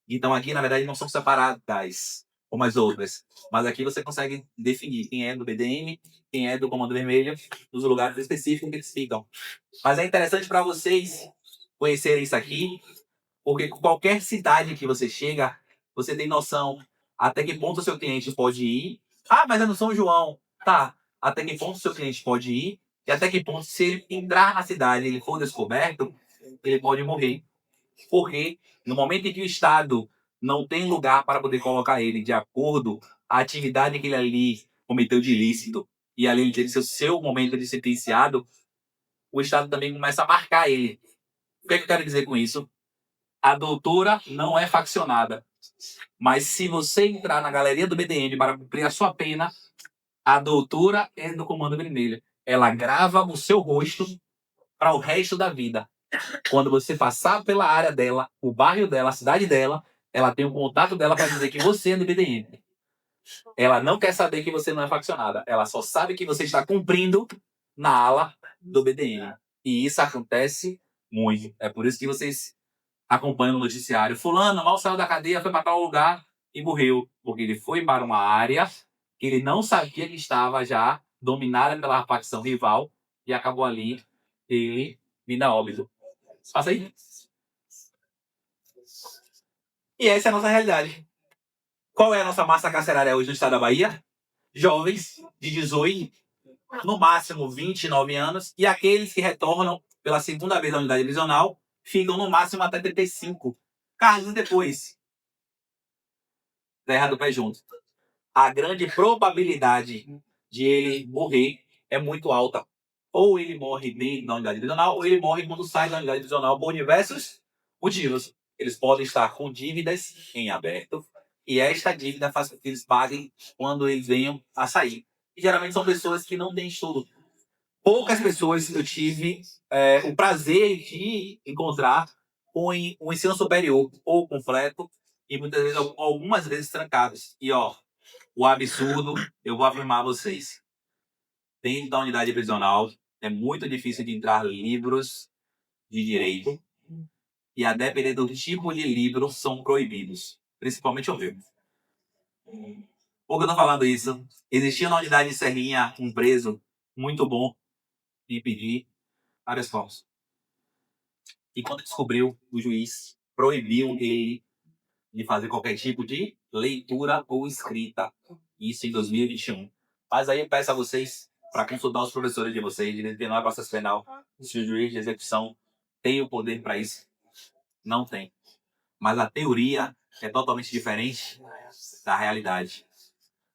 Então aqui, na verdade, não são separadas como as outras. Mas aqui você consegue definir quem é do BDM, quem é do Comando Vermelho, nos lugares específicos que eles ficam. Mas é interessante para vocês conhecerem isso aqui, porque qualquer cidade que você chega, você tem noção até que ponto o seu cliente pode ir. Ah, mas é no São João. Tá. Até que ponto o seu cliente pode ir E até que ponto, se ele entrar na cidade e ele for descoberto, ele pode morrer. Porque no momento em que o Estado não tem lugar para poder colocar ele de acordo à atividade que ele ali cometeu de ilícito, e ali ele teve seu momento de sentenciado, o Estado também começa a marcar ele. O que é que eu quero dizer com isso? A doutora não é faccionada. Mas se você entrar na galeria do BDM para cumprir a sua pena, a doutora é do Comando Vermelho. Ela grava o seu rosto para o resto da vida. Quando você passar pela área dela, o bairro dela, a cidade dela, ela tem o contato dela para dizer que você é do BDM. Ela não quer saber que você não é faccionada. Ela só sabe que você está cumprindo na ala do BDM. E isso acontece muito. É por isso que vocês acompanham no noticiário. Fulano mal saiu da cadeia, foi para tal lugar e morreu. Porque ele foi para uma área que ele não sabia que estava já dominada pela facção rival e acabou ali ele vindo a óbito. Passa aí. E essa é a nossa realidade. Qual é a nossa massa carcerária hoje no estado da Bahia? Jovens de 18, no máximo 29 anos, e aqueles que retornam pela segunda vez da unidade prisional ficam no máximo até 35. Carlos depois. Terra do pé junto. A grande probabilidade de ele morrer é muito alta. Ou ele morre dentro da unidade prisional, ou ele morre quando sai da unidade prisional por diversos motivos. Eles podem estar com dívidas em aberto, e esta dívida faz com que eles paguem quando eles venham a sair. E geralmente são pessoas que não têm estudo. Poucas pessoas eu tive o prazer de encontrar com o ensino superior ou completo, e muitas vezes, algumas vezes trancados. E ó, o absurdo, eu vou afirmar a vocês. Dentro da unidade prisional, é muito difícil de entrar livros de direito. E a depender do tipo de livro, são proibidos. Principalmente o meu. Por que eu tô falando isso? Existia na unidade de Serrinha um preso muito bom de pedir habeas corpus. E quando descobriu, o juiz proibiu ele de fazer qualquer tipo de leitura ou escrita. Isso em 2021. Mas aí eu peço a vocês para consultar os professores de vocês, de direito penal e processo penal, se o juiz de execução tem o poder para isso. Não tem. Mas a teoria é totalmente diferente da realidade.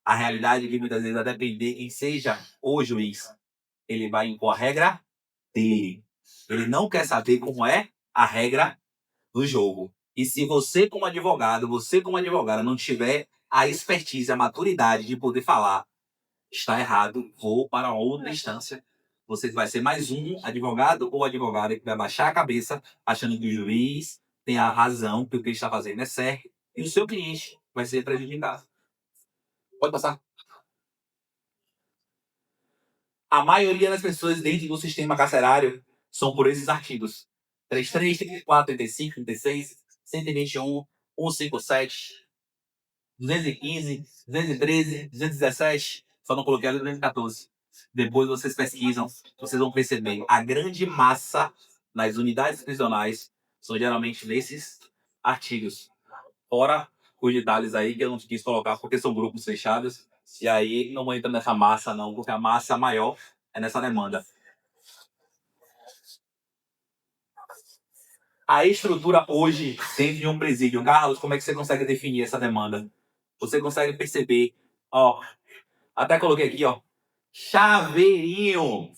A realidade é que muitas vezes, a depender quem seja o juiz, ele vai impor a regra dele. Ele não quer saber como é a regra do jogo. E se você como advogada, não tiver a expertise, a maturidade de poder falar, está errado, vou para outra instância. Você vai ser mais um advogado ou advogada que vai baixar a cabeça, achando que o juiz tem a razão, que o que ele está fazendo é certo, e o seu cliente vai ser prejudicado. Pode passar. A maioria das pessoas dentro do sistema carcerário são por esses artigos. 33, 34, 35, 36, 121, 157, 215, 213, 217. Só não coloquei a 214. Depois vocês pesquisam, vocês vão perceber. A grande massa nas unidades prisionais são geralmente nesses artigos. Fora os detalhes aí que eu não quis colocar porque são grupos fechados. E aí não vou entrar nessa massa não, porque a massa maior é nessa demanda. A estrutura hoje dentro de um presídio, Carlos, como é que você consegue definir essa demanda? Você consegue perceber, ó, até coloquei aqui, ó, chaveirinho.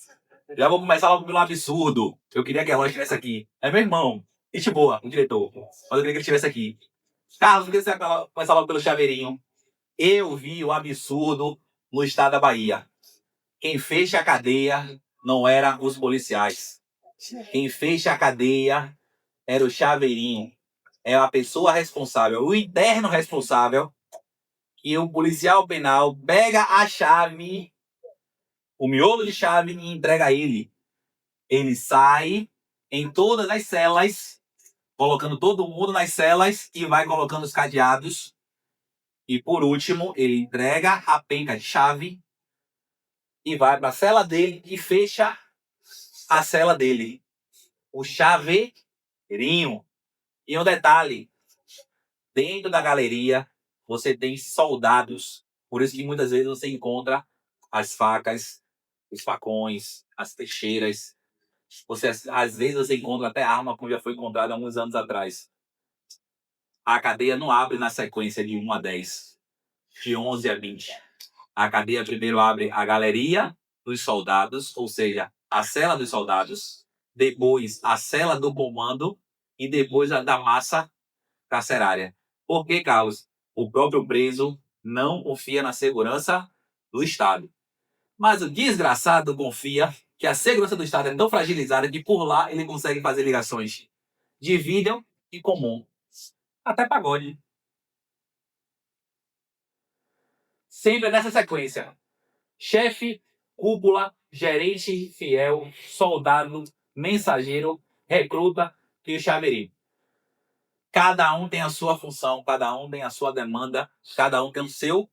Já vou começar logo pelo absurdo. Eu queria que a loja estivesse aqui. É meu irmão. Gente boa, o diretor. Mas eu queria que ele estivesse aqui. Carlos, por que você começar logo pelo chaveirinho? Eu vi o absurdo no estado da Bahia. Quem fecha a cadeia não eram os policiais. Quem fecha a cadeia era o chaveirinho. É a pessoa responsável, o interno responsável, que o policial penal pega a chave, o miolo de chave e entrega a ele. Ele sai em todas as celas, colocando todo mundo nas celas e vai colocando os cadeados. E por último, ele entrega a penca de chave e vai para a cela dele e fecha a cela dele. O chaveirinho. E um detalhe, dentro da galeria você tem soldados. Por isso que muitas vezes você encontra as facas os facões, as teixeiras. Às vezes você encontra até arma como já foi encontrada há alguns anos atrás. A cadeia não abre na sequência de 1 a 10, de 11 a 20. A cadeia primeiro abre a galeria dos soldados, ou seja, a cela dos soldados, depois a cela do comando e depois a da massa carcerária. Por que, Carlos? O próprio preso não confia na segurança do Estado. Mas o desgraçado confia que a segurança do Estado é tão fragilizada que por lá ele consegue fazer ligações de vídeo e comum. Até pagode. Sempre nessa sequência. Chefe, cúpula, gerente fiel, soldado, mensageiro, recruta e chaveirinho. Cada um tem a sua função, cada um tem a sua demanda, cada um tem o seu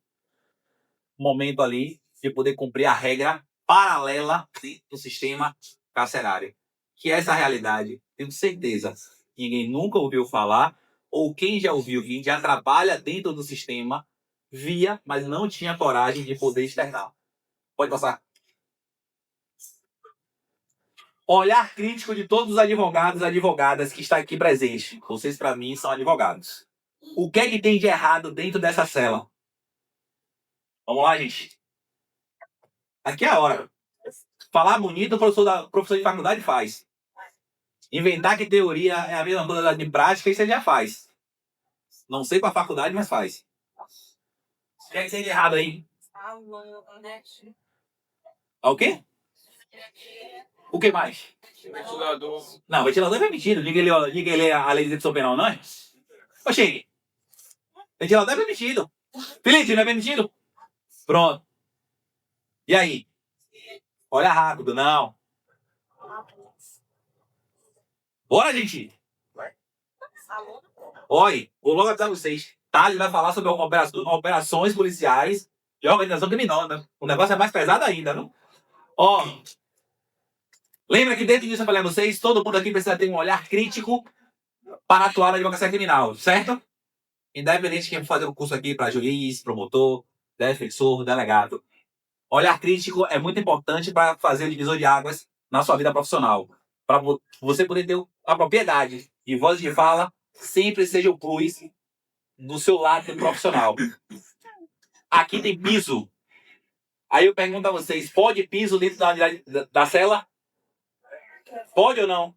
momento ali de poder cumprir a regra paralela do sistema carcerário. Que essa realidade, tenho certeza, ninguém nunca ouviu falar, ou quem já ouviu, quem já trabalha dentro do sistema, via, mas não tinha coragem de poder externar. Pode passar. Olhar crítico de todos os advogados e advogadas que estão aqui presentes. Vocês, para mim, são advogados. O que é que tem de errado dentro dessa cela? Vamos lá, gente. Aqui é a hora. Falar bonito, o professor de faculdade faz. Inventar que teoria é a mesma coisa de prática, isso ele já faz. Não sei para a faculdade, mas faz. O que é que tem de errado aí? O quê? O que mais? Ventilador. Não, ventilador é permitido. Ninguém lê a lei de execução penal, não é? Oxê. Ventilador é permitido. Felipe, não é permitido? Pronto. E aí? Olha rápido, não. Bora, gente. Oi, vou logo avisar vocês. Thales vai falar sobre operações policiais e organização criminosa. O negócio é mais pesado ainda, não? Ó, lembra que dentro disso eu falei a vocês, todo mundo aqui precisa ter um olhar crítico para atuar na advocacia criminal, certo? Independente de quem for fazer o curso aqui para juiz, promotor, defensor, delegado. Olhar crítico é muito importante para fazer o divisor de águas na sua vida profissional. Para você poder ter a propriedade e voz de fala sempre seja o plus do seu lado profissional. Aqui tem piso. Aí eu pergunto a vocês, pode piso dentro da cela? Pode ou não?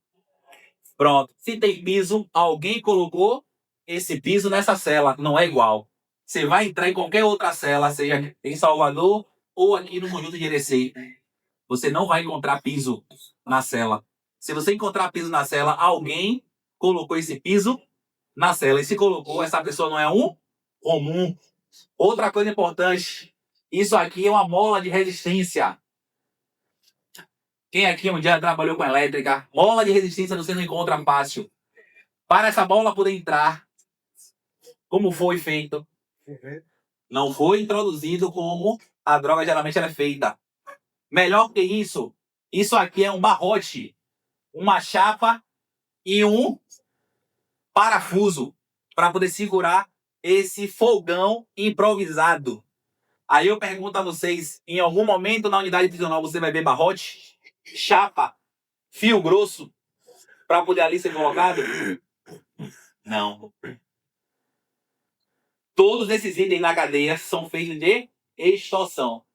Pronto. Se tem piso, alguém colocou esse piso nessa cela. Não é igual. Você vai entrar em qualquer outra cela, seja em Salvador ou aqui no Conjunto de Irecê. Você não vai encontrar piso na cela. Se você encontrar piso na cela, alguém colocou esse piso na cela. E se colocou, essa pessoa não é um comum. Outra coisa importante, isso aqui é uma mola de resistência. Quem aqui um dia trabalhou com elétrica, mola de resistência você não encontra fácil. Para essa mola poder entrar, como foi feito? Não foi introduzido como a droga geralmente ela é feita. Melhor que isso aqui é um barrote, uma chapa e um parafuso para poder segurar esse fogão improvisado. Aí eu pergunto a vocês, em algum momento na unidade prisional você vai ver barrote, chapa, fio grosso para poder ali ser colocado? Não. Todos esses itens na cadeia são feitos de extorsão.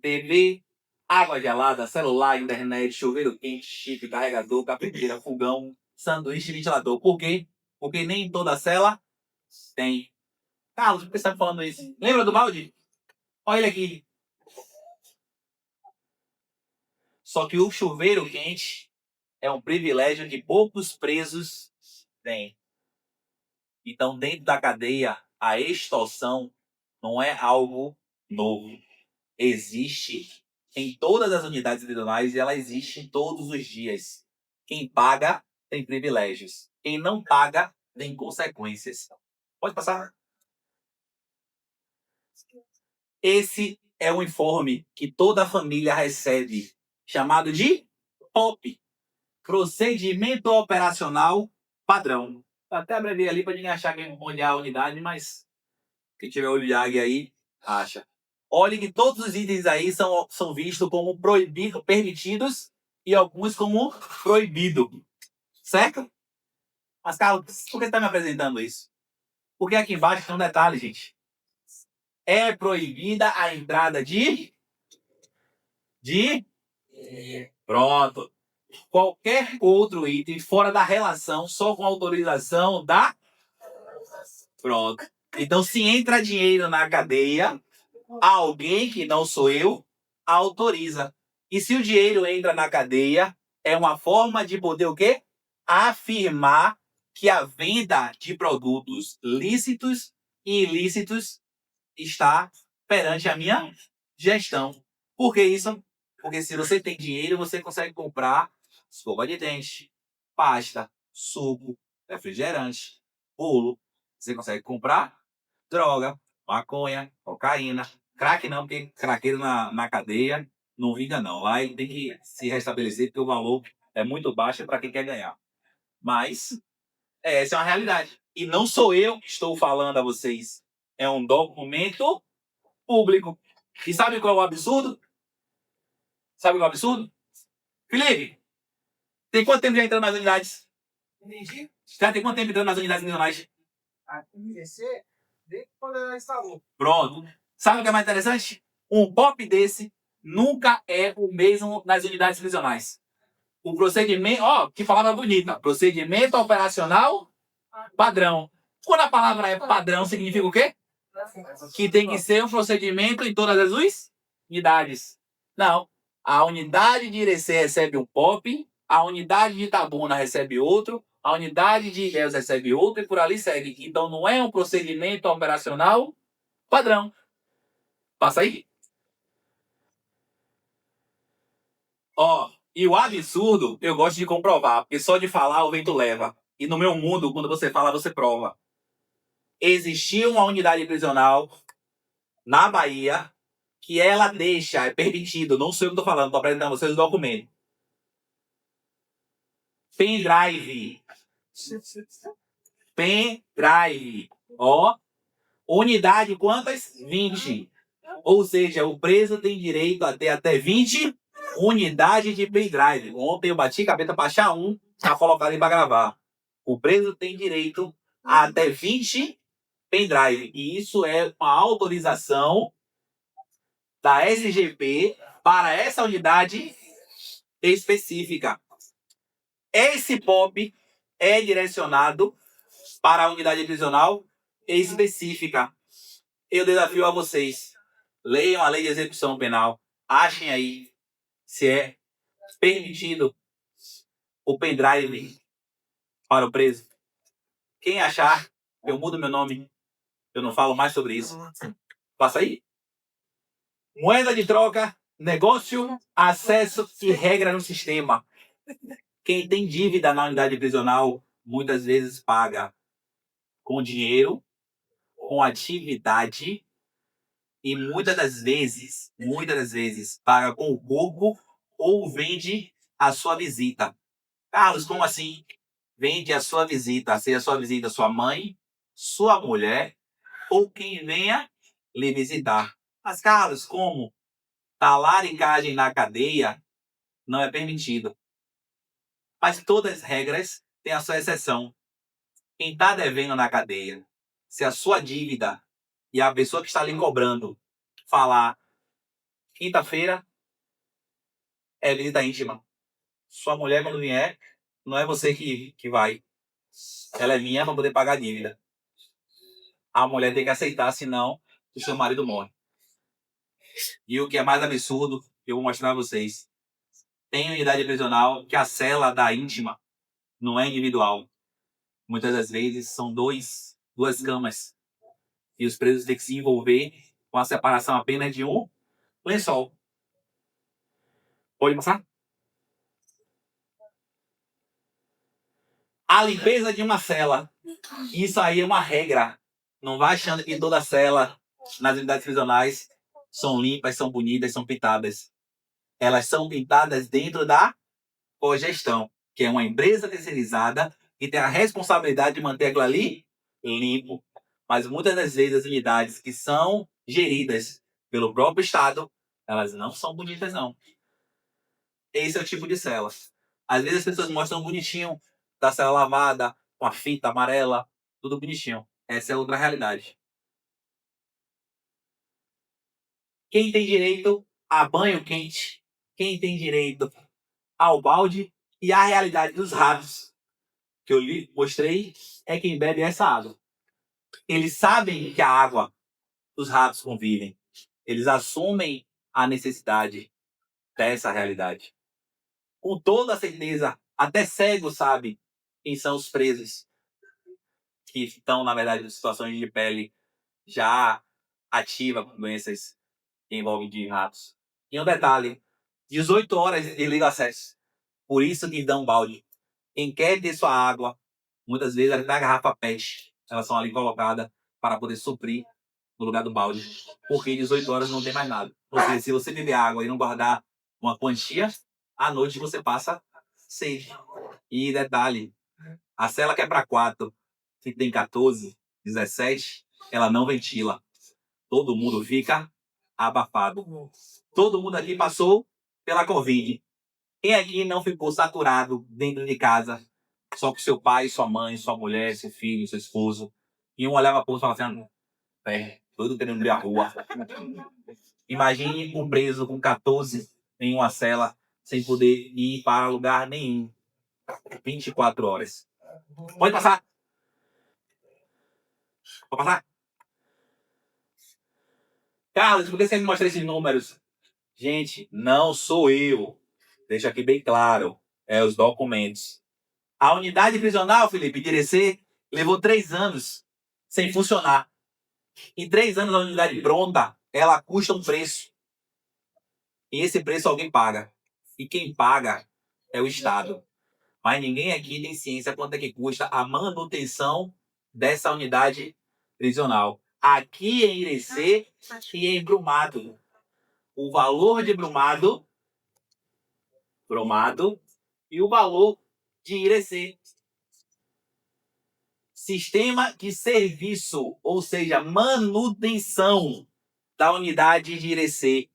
TV, água gelada, celular, internet, chuveiro quente, chip, carregador, cafeteira, fogão, sanduíche e ventilador. Por quê? Porque nem toda cela tem. Carlos, por que você está falando isso? Lembra do balde? Olha ele aqui. Só que o chuveiro quente é um privilégio que poucos presos têm. Então, dentro da cadeia, a extorsão não é algo novo. Existe em todas as unidades prisionais e ela existe todos os dias. Quem paga tem privilégios. Quem não paga tem consequências. Pode passar. Esse é o informe que toda a família recebe, chamado de POP, Procedimento Operacional Padrão. Até abreviei ali para ninguém achar que é onde é a unidade, mas quem tiver olho de águia aí, acha. olhe que todos os itens aí são vistos como proibidos, permitidos e alguns como proibido. Certo? Mas, Carlos, por que você está me apresentando isso? Porque aqui embaixo tem um detalhe, gente. É proibida a entrada de... Pronto. Qualquer outro item fora da relação, só com autorização da... Pronto. Então, se entra dinheiro na cadeia, alguém que não sou eu autoriza. E se o dinheiro entra na cadeia, é uma forma de poder o quê? Afirmar que a venda de produtos lícitos e ilícitos está perante a minha gestão. Por que isso? Porque se você tem dinheiro, você consegue comprar escova de dente, pasta, suco, refrigerante, bolo. Você consegue comprar droga, maconha, cocaína, crack não, porque craqueiro na cadeia não vinga não. Lá ele tem que se restabelecer porque o valor é muito baixo para quem quer ganhar. Mas essa é uma realidade. E não sou eu que estou falando a vocês. É um documento público. E sabe qual é o absurdo? Sabe qual é o absurdo? Felipe, tem quanto tempo já entrando nas unidades? Entendi. Já tem quanto tempo entrando nas unidades regionais? Esse desde quando ela instalou. Pronto. Sabe o que é mais interessante? Um POP desse nunca é o mesmo nas unidades prisionais. O procedimento, que palavra bonita. Procedimento operacional padrão. Quando a palavra é padrão, significa o quê? Que tem que ser um procedimento em todas as unidades. Não. A unidade de Irecê recebe um POP, a unidade de Itabuna recebe outro, a unidade de Ilhéus recebe outro e por ali segue. Então não é um procedimento operacional padrão. Passa aí. E o absurdo eu gosto de comprovar, porque só de falar o vento leva. E no meu mundo, quando você fala, você prova. Existiu uma unidade prisional na Bahia que ela deixa, é permitido, não sei o que eu tô falando, tô apresentando a vocês o documento. Pendrive. Pendrive. Unidade quantas? 20. Ou seja, o preso tem direito a ter até 20 unidades de pendrive. Ontem eu bati cabeça para achar um, tá colocado aí para gravar. O preso tem direito a até 20 pendrive. E isso é uma autorização da SGP para essa unidade específica. Esse POP é direcionado para a unidade prisional específica. Eu desafio a vocês. Leiam a lei de execução penal. Achem aí se é permitido o pendrive para o preso. Quem achar, eu mudo meu nome. Eu não falo mais sobre isso. Passa aí. Moeda de troca, negócio, acesso e regra no sistema. Quem tem dívida na unidade prisional, muitas vezes paga com dinheiro, com atividade e muitas das vezes, paga com o corpo ou vende a sua visita. Carlos, como assim? Vende a sua visita, seja a sua visita sua mãe, sua mulher ou quem venha lhe visitar. Mas, Carlos, como? Talaricagem na cadeia não é permitido. Mas todas as regras têm a sua exceção. Quem está devendo na cadeia, se a sua dívida e a pessoa que está lhe cobrando falar quinta-feira é visita íntima. Sua mulher, quando vier, não é você que vai. Ela é minha para poder pagar a dívida. A mulher tem que aceitar, senão o seu marido morre. E o que é mais absurdo, eu vou mostrar a vocês. Tem unidade prisional que a cela da íntima não é individual. Muitas das vezes são duas camas. E os presos têm que se envolver com a separação apenas de um lençol. Pode passar? A limpeza de uma cela. Isso aí é uma regra. Não vai achando que toda cela nas unidades prisionais são limpas, são bonitas, são pintadas. Elas são pintadas dentro da cogestão, que é uma empresa terceirizada que tem a responsabilidade de manter aquilo ali limpo. Mas muitas das vezes as unidades que são geridas pelo próprio Estado, elas não são bonitas, não. Esse é o tipo de cela. Às vezes as pessoas mostram bonitinho da cela lavada, com a fita amarela, tudo bonitinho. Essa é outra realidade. Quem tem direito a banho quente, quem tem direito ao balde e a realidade dos ratos que eu mostrei é quem bebe essa água. Eles sabem que a água os ratos convivem. Eles assumem a necessidade dessa realidade. Com toda certeza, até cego sabe quem são os presos que estão, na verdade, em situações de pele já ativa com doenças que envolvem de ratos. E um detalhe, 18 horas de livre acesso. Por isso que dão balde. Quem quer ter sua água, muitas vezes até a garrafa PET, elas são ali colocadas para poder suprir no lugar do balde. Porque 18 horas não tem mais nada. Porque se você beber água e não guardar uma quantia, à noite você passa sede. E detalhe, a cela que é para 4, que tem 14, 17, ela não ventila. Todo mundo fica abafado. Todo mundo aqui passou pela Covid. Quem aqui não ficou saturado dentro de casa, só com seu pai, sua mãe, sua mulher, seu filho, seu esposo, e um olhava para o outro e falava assim, todo querendo ver a rua. Imagine um preso com 14 em uma cela, sem poder ir para lugar nenhum. 24 horas. Pode passar. Pode passar. Carlos, por que você me mostra esses números? Gente, não sou eu. Deixa aqui bem claro. É os documentos. A unidade prisional, Felipe, de Irecê, levou 3 anos sem funcionar. Em 3 anos, a unidade pronta, ela custa um preço. E esse preço alguém paga. E quem paga é o Estado. Mas ninguém aqui tem ciência quanto é que custa a manutenção dessa unidade prisional. Aqui em Irecê e em Brumado. O valor de Brumado e o valor de Irecê. Sistema de serviço, ou seja, manutenção da unidade de Irecê.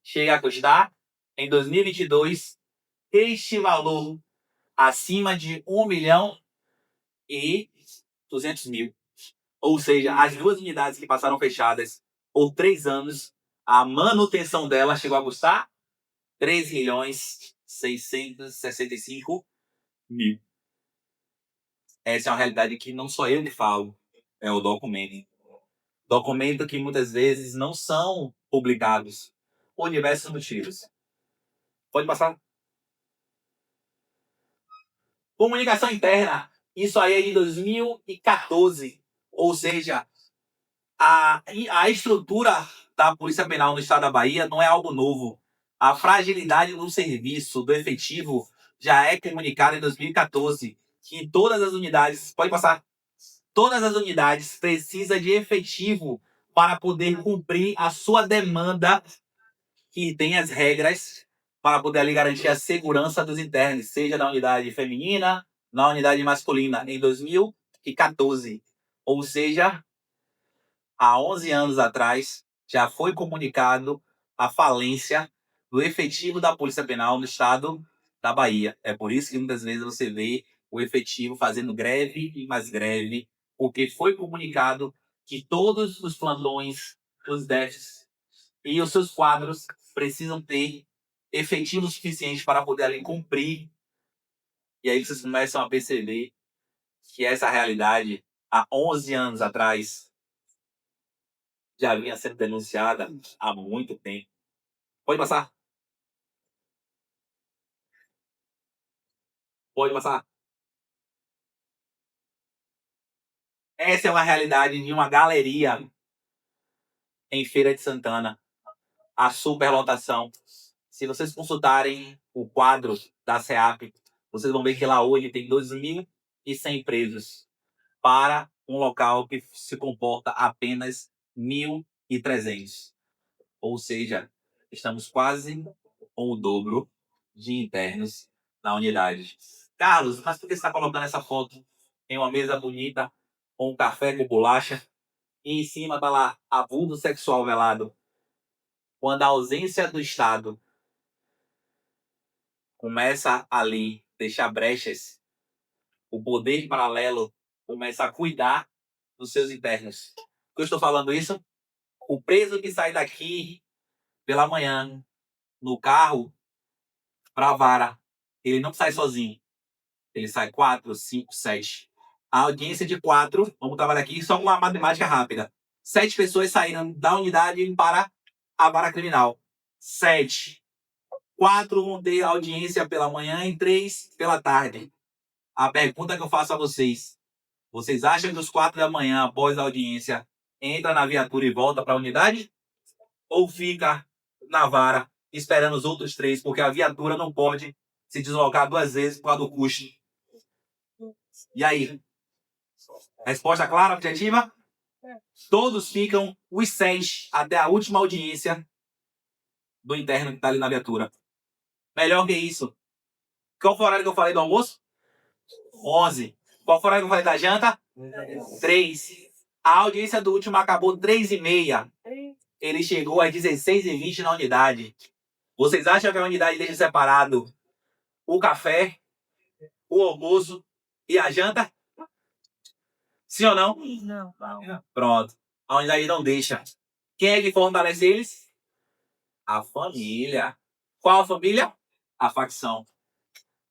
Chega a custar, em 2022, este valor acima de 1.200.000. Ou seja, as 2 unidades que passaram fechadas por 3 anos, a manutenção dela chegou a custar 3.665.000. Essa é uma realidade que não só eu que falo, é o documento. Documento que muitas vezes não são publicados por diversos motivos. Pode passar. Comunicação interna. Isso aí é de 2014. Ou seja, a estrutura da Polícia Penal no estado da Bahia não é algo novo. A fragilidade do serviço, do efetivo, já é comunicada em 2014. Que todas as unidades... Pode passar. Todas as unidades precisam de efetivo para poder cumprir a sua demanda, que tem as regras para poder ali garantir a segurança dos internos, seja na unidade feminina, na unidade masculina, em 2014. Ou seja, há 11 anos atrás, já foi comunicado a falência do efetivo da Polícia Penal no estado da Bahia. É por isso que muitas vezes você vê o efetivo fazendo greve e mais greve, porque foi comunicado que todos os plantões, os déficits e os seus quadros precisam ter efetivo suficiente para poder ali cumprir. E aí vocês começam a perceber que essa realidade, há 11 anos atrás, já vinha sendo denunciada há muito tempo. Pode passar. Pode passar. Essa é uma realidade de uma galeria em Feira de Santana. A superlotação. Se vocês consultarem o quadro da SEAP, vocês vão ver que lá hoje tem 2.100 presos para um local que se comporta apenas 1.300. Ou seja, estamos quase com o dobro de internos na unidade. Carlos, mas por que você está colocando essa foto em uma mesa bonita, com um café com bolacha? E em cima tá lá, abuso sexual velado. Quando a ausência do Estado começa ali deixar brechas, o poder paralelo começa a cuidar dos seus internos. Por que eu estou falando isso? O preso que sai daqui pela manhã no carro para a vara, ele não sai sozinho. Ele sai 4, 5, 7. A audiência de 4, vamos trabalhar aqui só uma matemática rápida. 7 pessoas saíram da unidade para a vara criminal. 7. 4 vão ter audiência pela manhã e 3 pela tarde. A pergunta que eu faço a vocês: vocês acham que os 4 da manhã, após a audiência, entra na viatura e volta para a unidade? Ou fica na vara esperando os outros 3, porque a viatura não pode se deslocar 2 vezes por causa do custo? E aí? Resposta clara, objetiva? Todos ficam os 6 até a última audiência do interno que está ali na viatura. Melhor que isso. Qual foi o horário que eu falei do almoço? 11. Qual foi o horário que eu falei da janta? 3. A audiência do último acabou 3h30. Ele chegou às 16h20 na unidade. Vocês acham que a unidade deixa separado o café, o almoço e a janta? Sim ou não? Não. Pronto. A unidade não deixa. Quem é que fortalece eles? A família. Qual a família? A facção.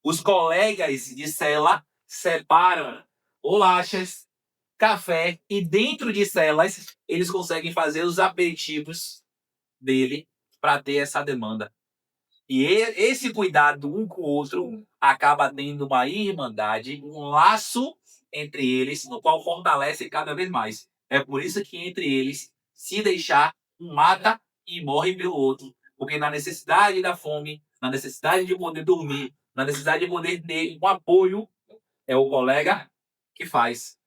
Os colegas de cela separam bolachas, café e dentro de celas eles conseguem fazer os aperitivos dele para ter essa demanda. E esse cuidado um com o outro acaba tendo uma irmandade, um laço entre eles, no qual fortalece cada vez mais. É por isso que entre eles, se deixar, um mata e morre pelo outro. Porque na necessidade da fome, na necessidade de poder dormir, na necessidade de poder ter um apoio, é o colega que faz.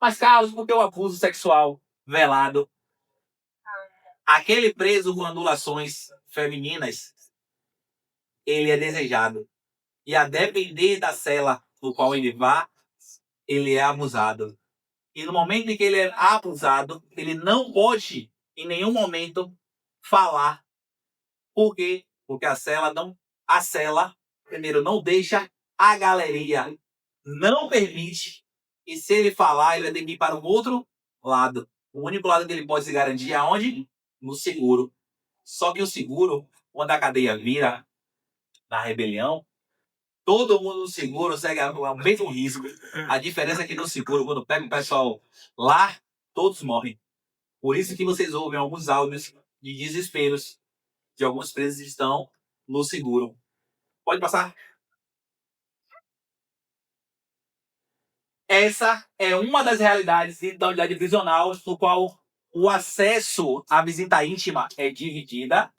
Mas, Carlos, por que o abuso sexual velado? Aquele preso com anulações femininas, ele é desejado. E a depender da cela no qual ele vá, ele é abusado. E no momento em que ele é abusado, ele não pode, em nenhum momento, falar. Por quê? Porque a cela, primeiro, não deixa, a galeria não permite. E se ele falar, ele vai ter que ir para um outro lado. O único lado que ele pode se garantir é onde? No seguro. Só que o seguro, quando a cadeia vira na rebelião, todo mundo no seguro segue o mesmo risco. A diferença é que no seguro, quando pega o pessoal lá, todos morrem. Por isso que vocês ouvem alguns áudios de desesperos de alguns presos que estão no seguro. Pode passar. Essa é uma das realidades da unidade prisional, no qual o acesso à visita íntima é dividida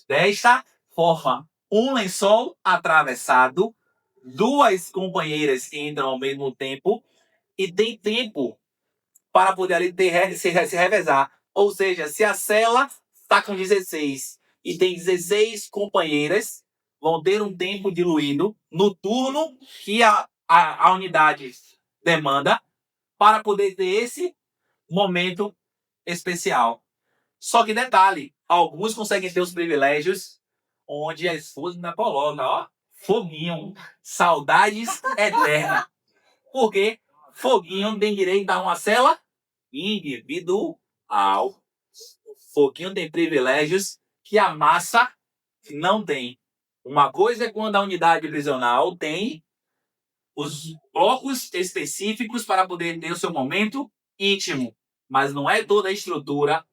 desta forma: um lençol atravessado, 2 companheiras que entram ao mesmo tempo e tem tempo para poder ali se revezar. Ou seja, se a cela está com 16 e tem 16 companheiras, vão ter um tempo diluído no turno que a unidade demanda para poder ter esse momento especial. Só que detalhe, alguns conseguem ter os privilégios onde a esposa ainda coloca, ó, foguinho, saudades eternas. Porque foguinho tem direito a uma cela individual. Foguinho tem privilégios que a massa não tem. Uma coisa é quando a unidade prisional tem os blocos específicos para poder ter o seu momento íntimo. Mas não é toda a estrutura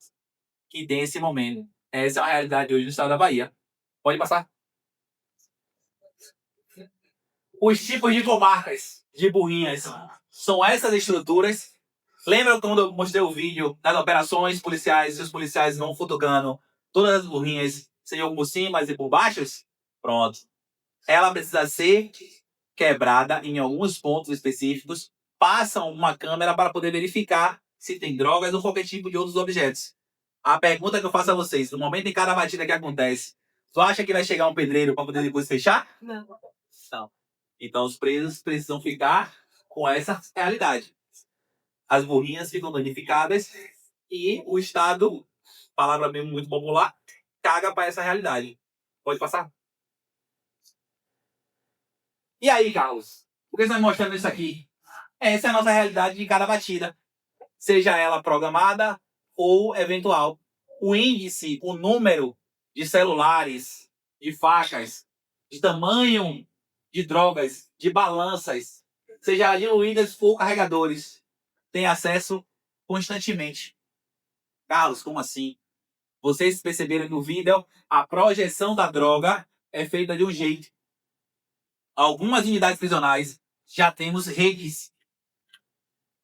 que tem esse momento. Essa é a realidade hoje do estado da Bahia. Pode passar. Os tipos de comarcas, de burrinhas, são essas estruturas. Lembra quando eu mostrei o vídeo das operações policiais e os policiais vão futucando todas as burrinhas, sejam por cima e por baixo? Pronto. Ela precisa ser quebrada em alguns pontos específicos, passam uma câmera para poder verificar se tem drogas ou qualquer tipo de outros objetos. A pergunta que eu faço a vocês, no momento em cada batida que acontece, tu acha que vai chegar um pedreiro para poder depois fechar? Não. Não. Então os presos precisam ficar com essa realidade. as burrinhas ficam danificadas e o Estado, palavra mesmo muito popular, caga para essa realidade. Pode passar? E aí, Carlos? Por que você está mostrando isso aqui? Essa é a nossa realidade de cada batida, seja ela programada ou eventual. O índice, o número de celulares, de facas, de tamanho de drogas, de balanças, seja diluídas por carregadores, tem acesso constantemente. Carlos, como assim? Vocês perceberam no vídeo, a projeção da droga é feita de um jeito. Algumas unidades prisionais já temos redes.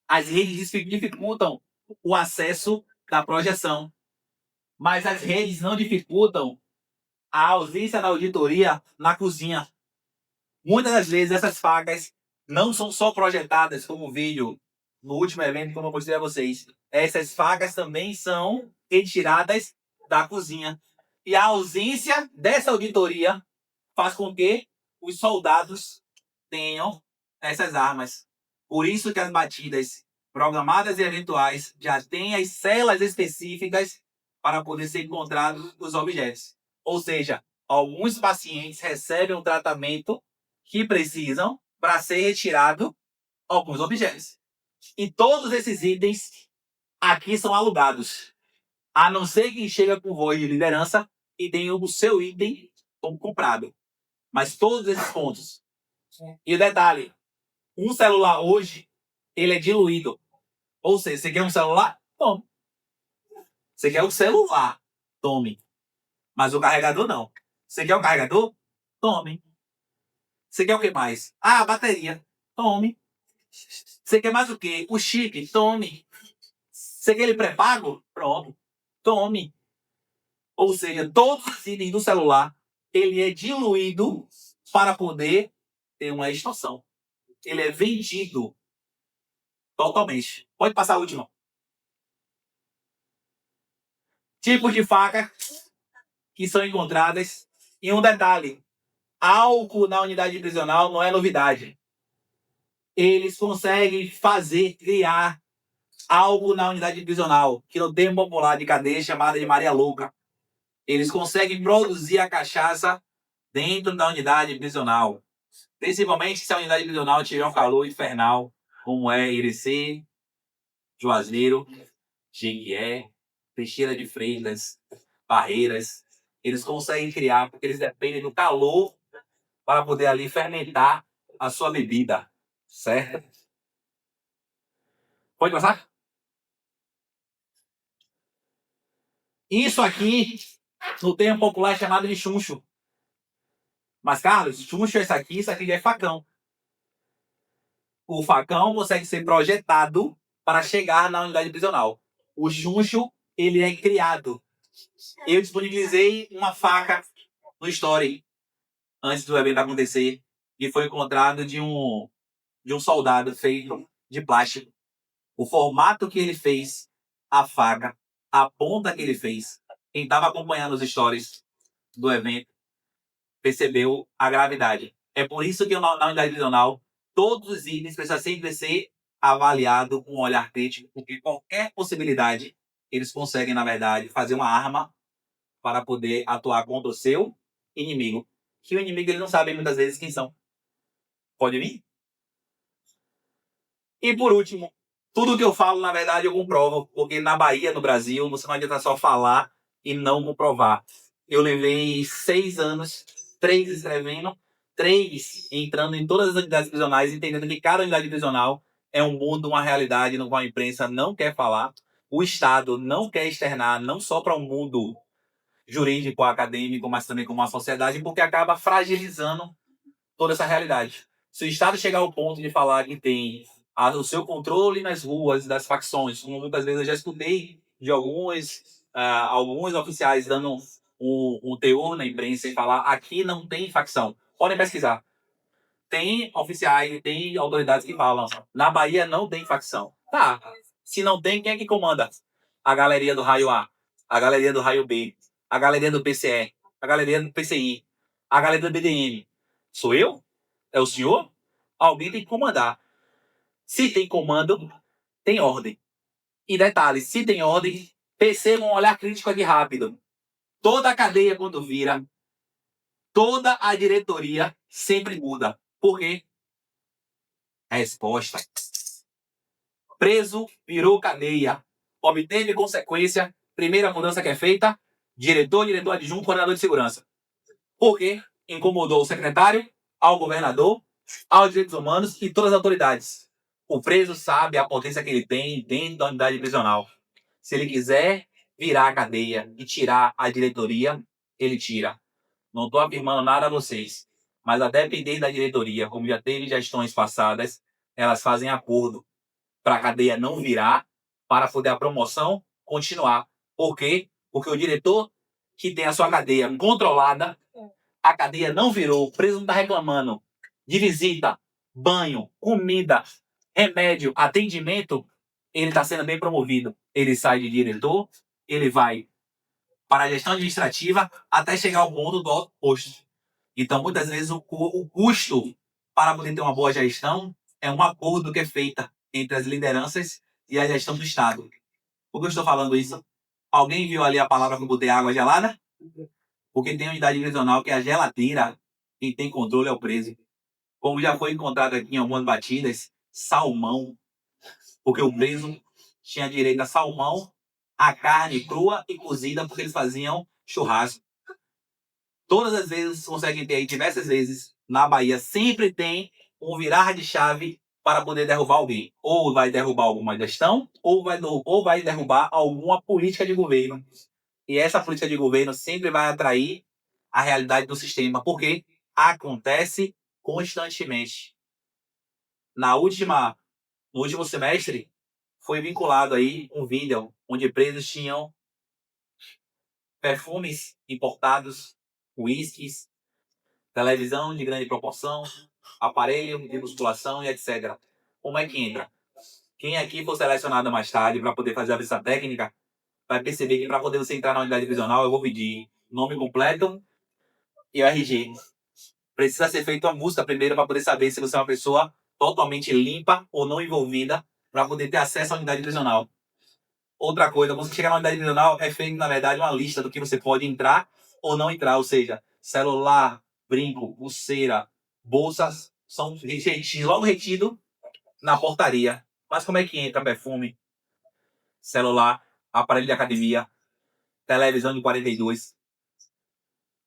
As redes dificultam o acesso da projeção, mas as redes não dificultam a ausência da auditoria na cozinha. Muitas das vezes essas facas não são só projetadas como vídeo no último evento, como eu mostrei a vocês. Essas facas também são retiradas da cozinha. E a ausência dessa auditoria faz com que os soldados tenham essas armas. Por isso que as batidas programadas e eventuais já têm as celas específicas para poder ser encontrados os objetos. Ou seja, alguns pacientes recebem um tratamento que precisam para ser retirado alguns objetos. E todos esses itens aqui são alugados. A não ser quem chega com voz de liderança e tem o seu item como comprado. Mas todos esses pontos. E o detalhe, um celular hoje, ele é diluído. Ou seja, você quer um celular? Tome. Você quer o celular? Tome. Mas o carregador não. Você quer o carregador? Tome. Você quer o que mais? Ah, a bateria. Tome. Você quer mais o quê? O chip? Tome. Você quer ele pré-pago? Pronto. Tome. Ou seja, todos os itens do celular, ele é diluído para poder ter uma extorsão. Ele é vendido totalmente. Pode passar a última. Tipos de faca que são encontradas. E um detalhe, álcool na unidade prisional não é novidade. Eles conseguem criar algo na unidade prisional, que no termo popular de cadeia chamada de Maria Louca. Eles conseguem produzir a cachaça dentro da unidade prisional. Principalmente se a unidade prisional tiver um calor infernal, como é Irecê, Juazeiro, Jequié, Teixeira de Freitas, Barreiras. Eles conseguem criar, porque eles dependem do calor para poder ali fermentar a sua bebida. Certo? Pode passar? Isso aqui, no termo popular, é chamado de chuncho. Mas, Carlos, chuncho é isso aqui já é facão. O facão consegue ser projetado para chegar na unidade prisional. O chuncho, ele é criado. Eu disponibilizei uma faca no Story, antes do evento acontecer, e foi encontrado de um soldado feito de plástico. O formato que ele fez, a faca, a ponta que ele fez, quem estava acompanhando os stories do evento, percebeu a gravidade. É por isso que na unidade prisional, todos os itens precisam sempre ser avaliados com um olhar crítico, porque qualquer possibilidade, eles conseguem, na verdade, fazer uma arma para poder atuar contra o seu inimigo. Que o inimigo ele não sabe muitas vezes quem são. Pode vir? E por último, tudo que eu falo, na verdade, eu comprovo, porque na Bahia, no Brasil, você não adianta só falar e não comprovar. Eu levei 6 anos, 3 escrevendo, 3 entrando em todas as unidades prisionais, entendendo que cada unidade prisional é um mundo, uma realidade no qual a imprensa não quer falar. O Estado não quer externar, não só para o mundo jurídico, acadêmico, mas também como a sociedade, porque acaba fragilizando toda essa realidade. Se o Estado chegar ao ponto de falar que tem o seu controle nas ruas das facções, como muitas vezes eu já escutei de alguns oficiais dando um teor na imprensa e falar aqui não tem facção. Podem pesquisar. Tem oficiais, tem autoridades que falam na Bahia não tem facção. Tá, se não tem, quem é que comanda? A galeria do raio A, a galeria do raio B, a galeria do PCE, a galeria do PCI, a galeria do BDM. Sou eu? É o senhor? Alguém tem que comandar. Se tem comando, tem ordem. E detalhe, se tem ordem, percebam um olhar crítico aqui rápido. Toda a cadeia, quando vira, toda a diretoria sempre muda. Por quê? Resposta. Preso virou cadeia. Obteve consequência. Primeira mudança que é feita, diretor adjunto, coordenador de segurança. Por quê? Incomodou o secretário, ao governador, aos direitos humanos e todas as autoridades. O preso sabe a potência que ele tem dentro da unidade prisional. Se ele quiser virar a cadeia e tirar a diretoria, ele tira. Não estou afirmando nada a vocês, mas a depender da diretoria, como já teve gestões passadas, elas fazem acordo para a cadeia não virar, para poder a promoção continuar. Por quê? Porque o diretor que tem a sua cadeia controlada, a cadeia não virou, o preso não está reclamando de visita, banho, comida, remédio, atendimento, ele está sendo bem promovido. Ele sai de diretor, ele vai para a gestão administrativa até chegar ao ponto do alto posto. Então, muitas vezes, o custo para poder ter uma boa gestão é um acordo que é feito entre as lideranças e a gestão do Estado. Por que eu estou falando isso? Alguém viu ali a palavra que eu botei água gelada? Porque tem unidade prisional que é a geladeira, quem tem controle é o preso. Como já foi encontrado aqui em algumas batidas, salmão. Porque o preso tinha direito a salmão, a carne crua e cozida, porque eles faziam churrasco. Todas as vezes, conseguem ter aí diversas vezes, na Bahia, sempre tem um virar de chave para poder derrubar alguém. Ou vai derrubar alguma gestão, ou vai derrubar alguma política de governo. E essa política de governo sempre vai atrair a realidade do sistema, porque acontece constantemente. No último semestre, foi vinculado aí um vídeo onde presos tinham perfumes importados, uísques, televisão de grande proporção, aparelho de musculação e etc. Como é que entra? Quem aqui for selecionado mais tarde para poder fazer a visita técnica, vai perceber que para poder você entrar na unidade prisional, eu vou pedir nome completo e o RG. Precisa ser feita uma busca primeiro para poder saber se você é uma pessoa totalmente limpa ou não envolvida para poder ter acesso à unidade prisional. Outra coisa, você chegar na unidade prisional, é feito, na verdade, uma lista do que você pode entrar ou não entrar. Ou seja, celular, brinco, pulseira, bolsas, são logo retido na portaria. Mas como é que entra perfume, celular, aparelho de academia, televisão de 42?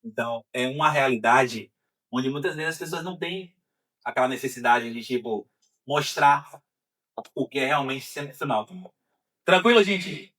Então, é uma realidade onde muitas vezes as pessoas não têm aquela necessidade de, tipo, mostrar o que é realmente excepcional. Tranquilo, gente?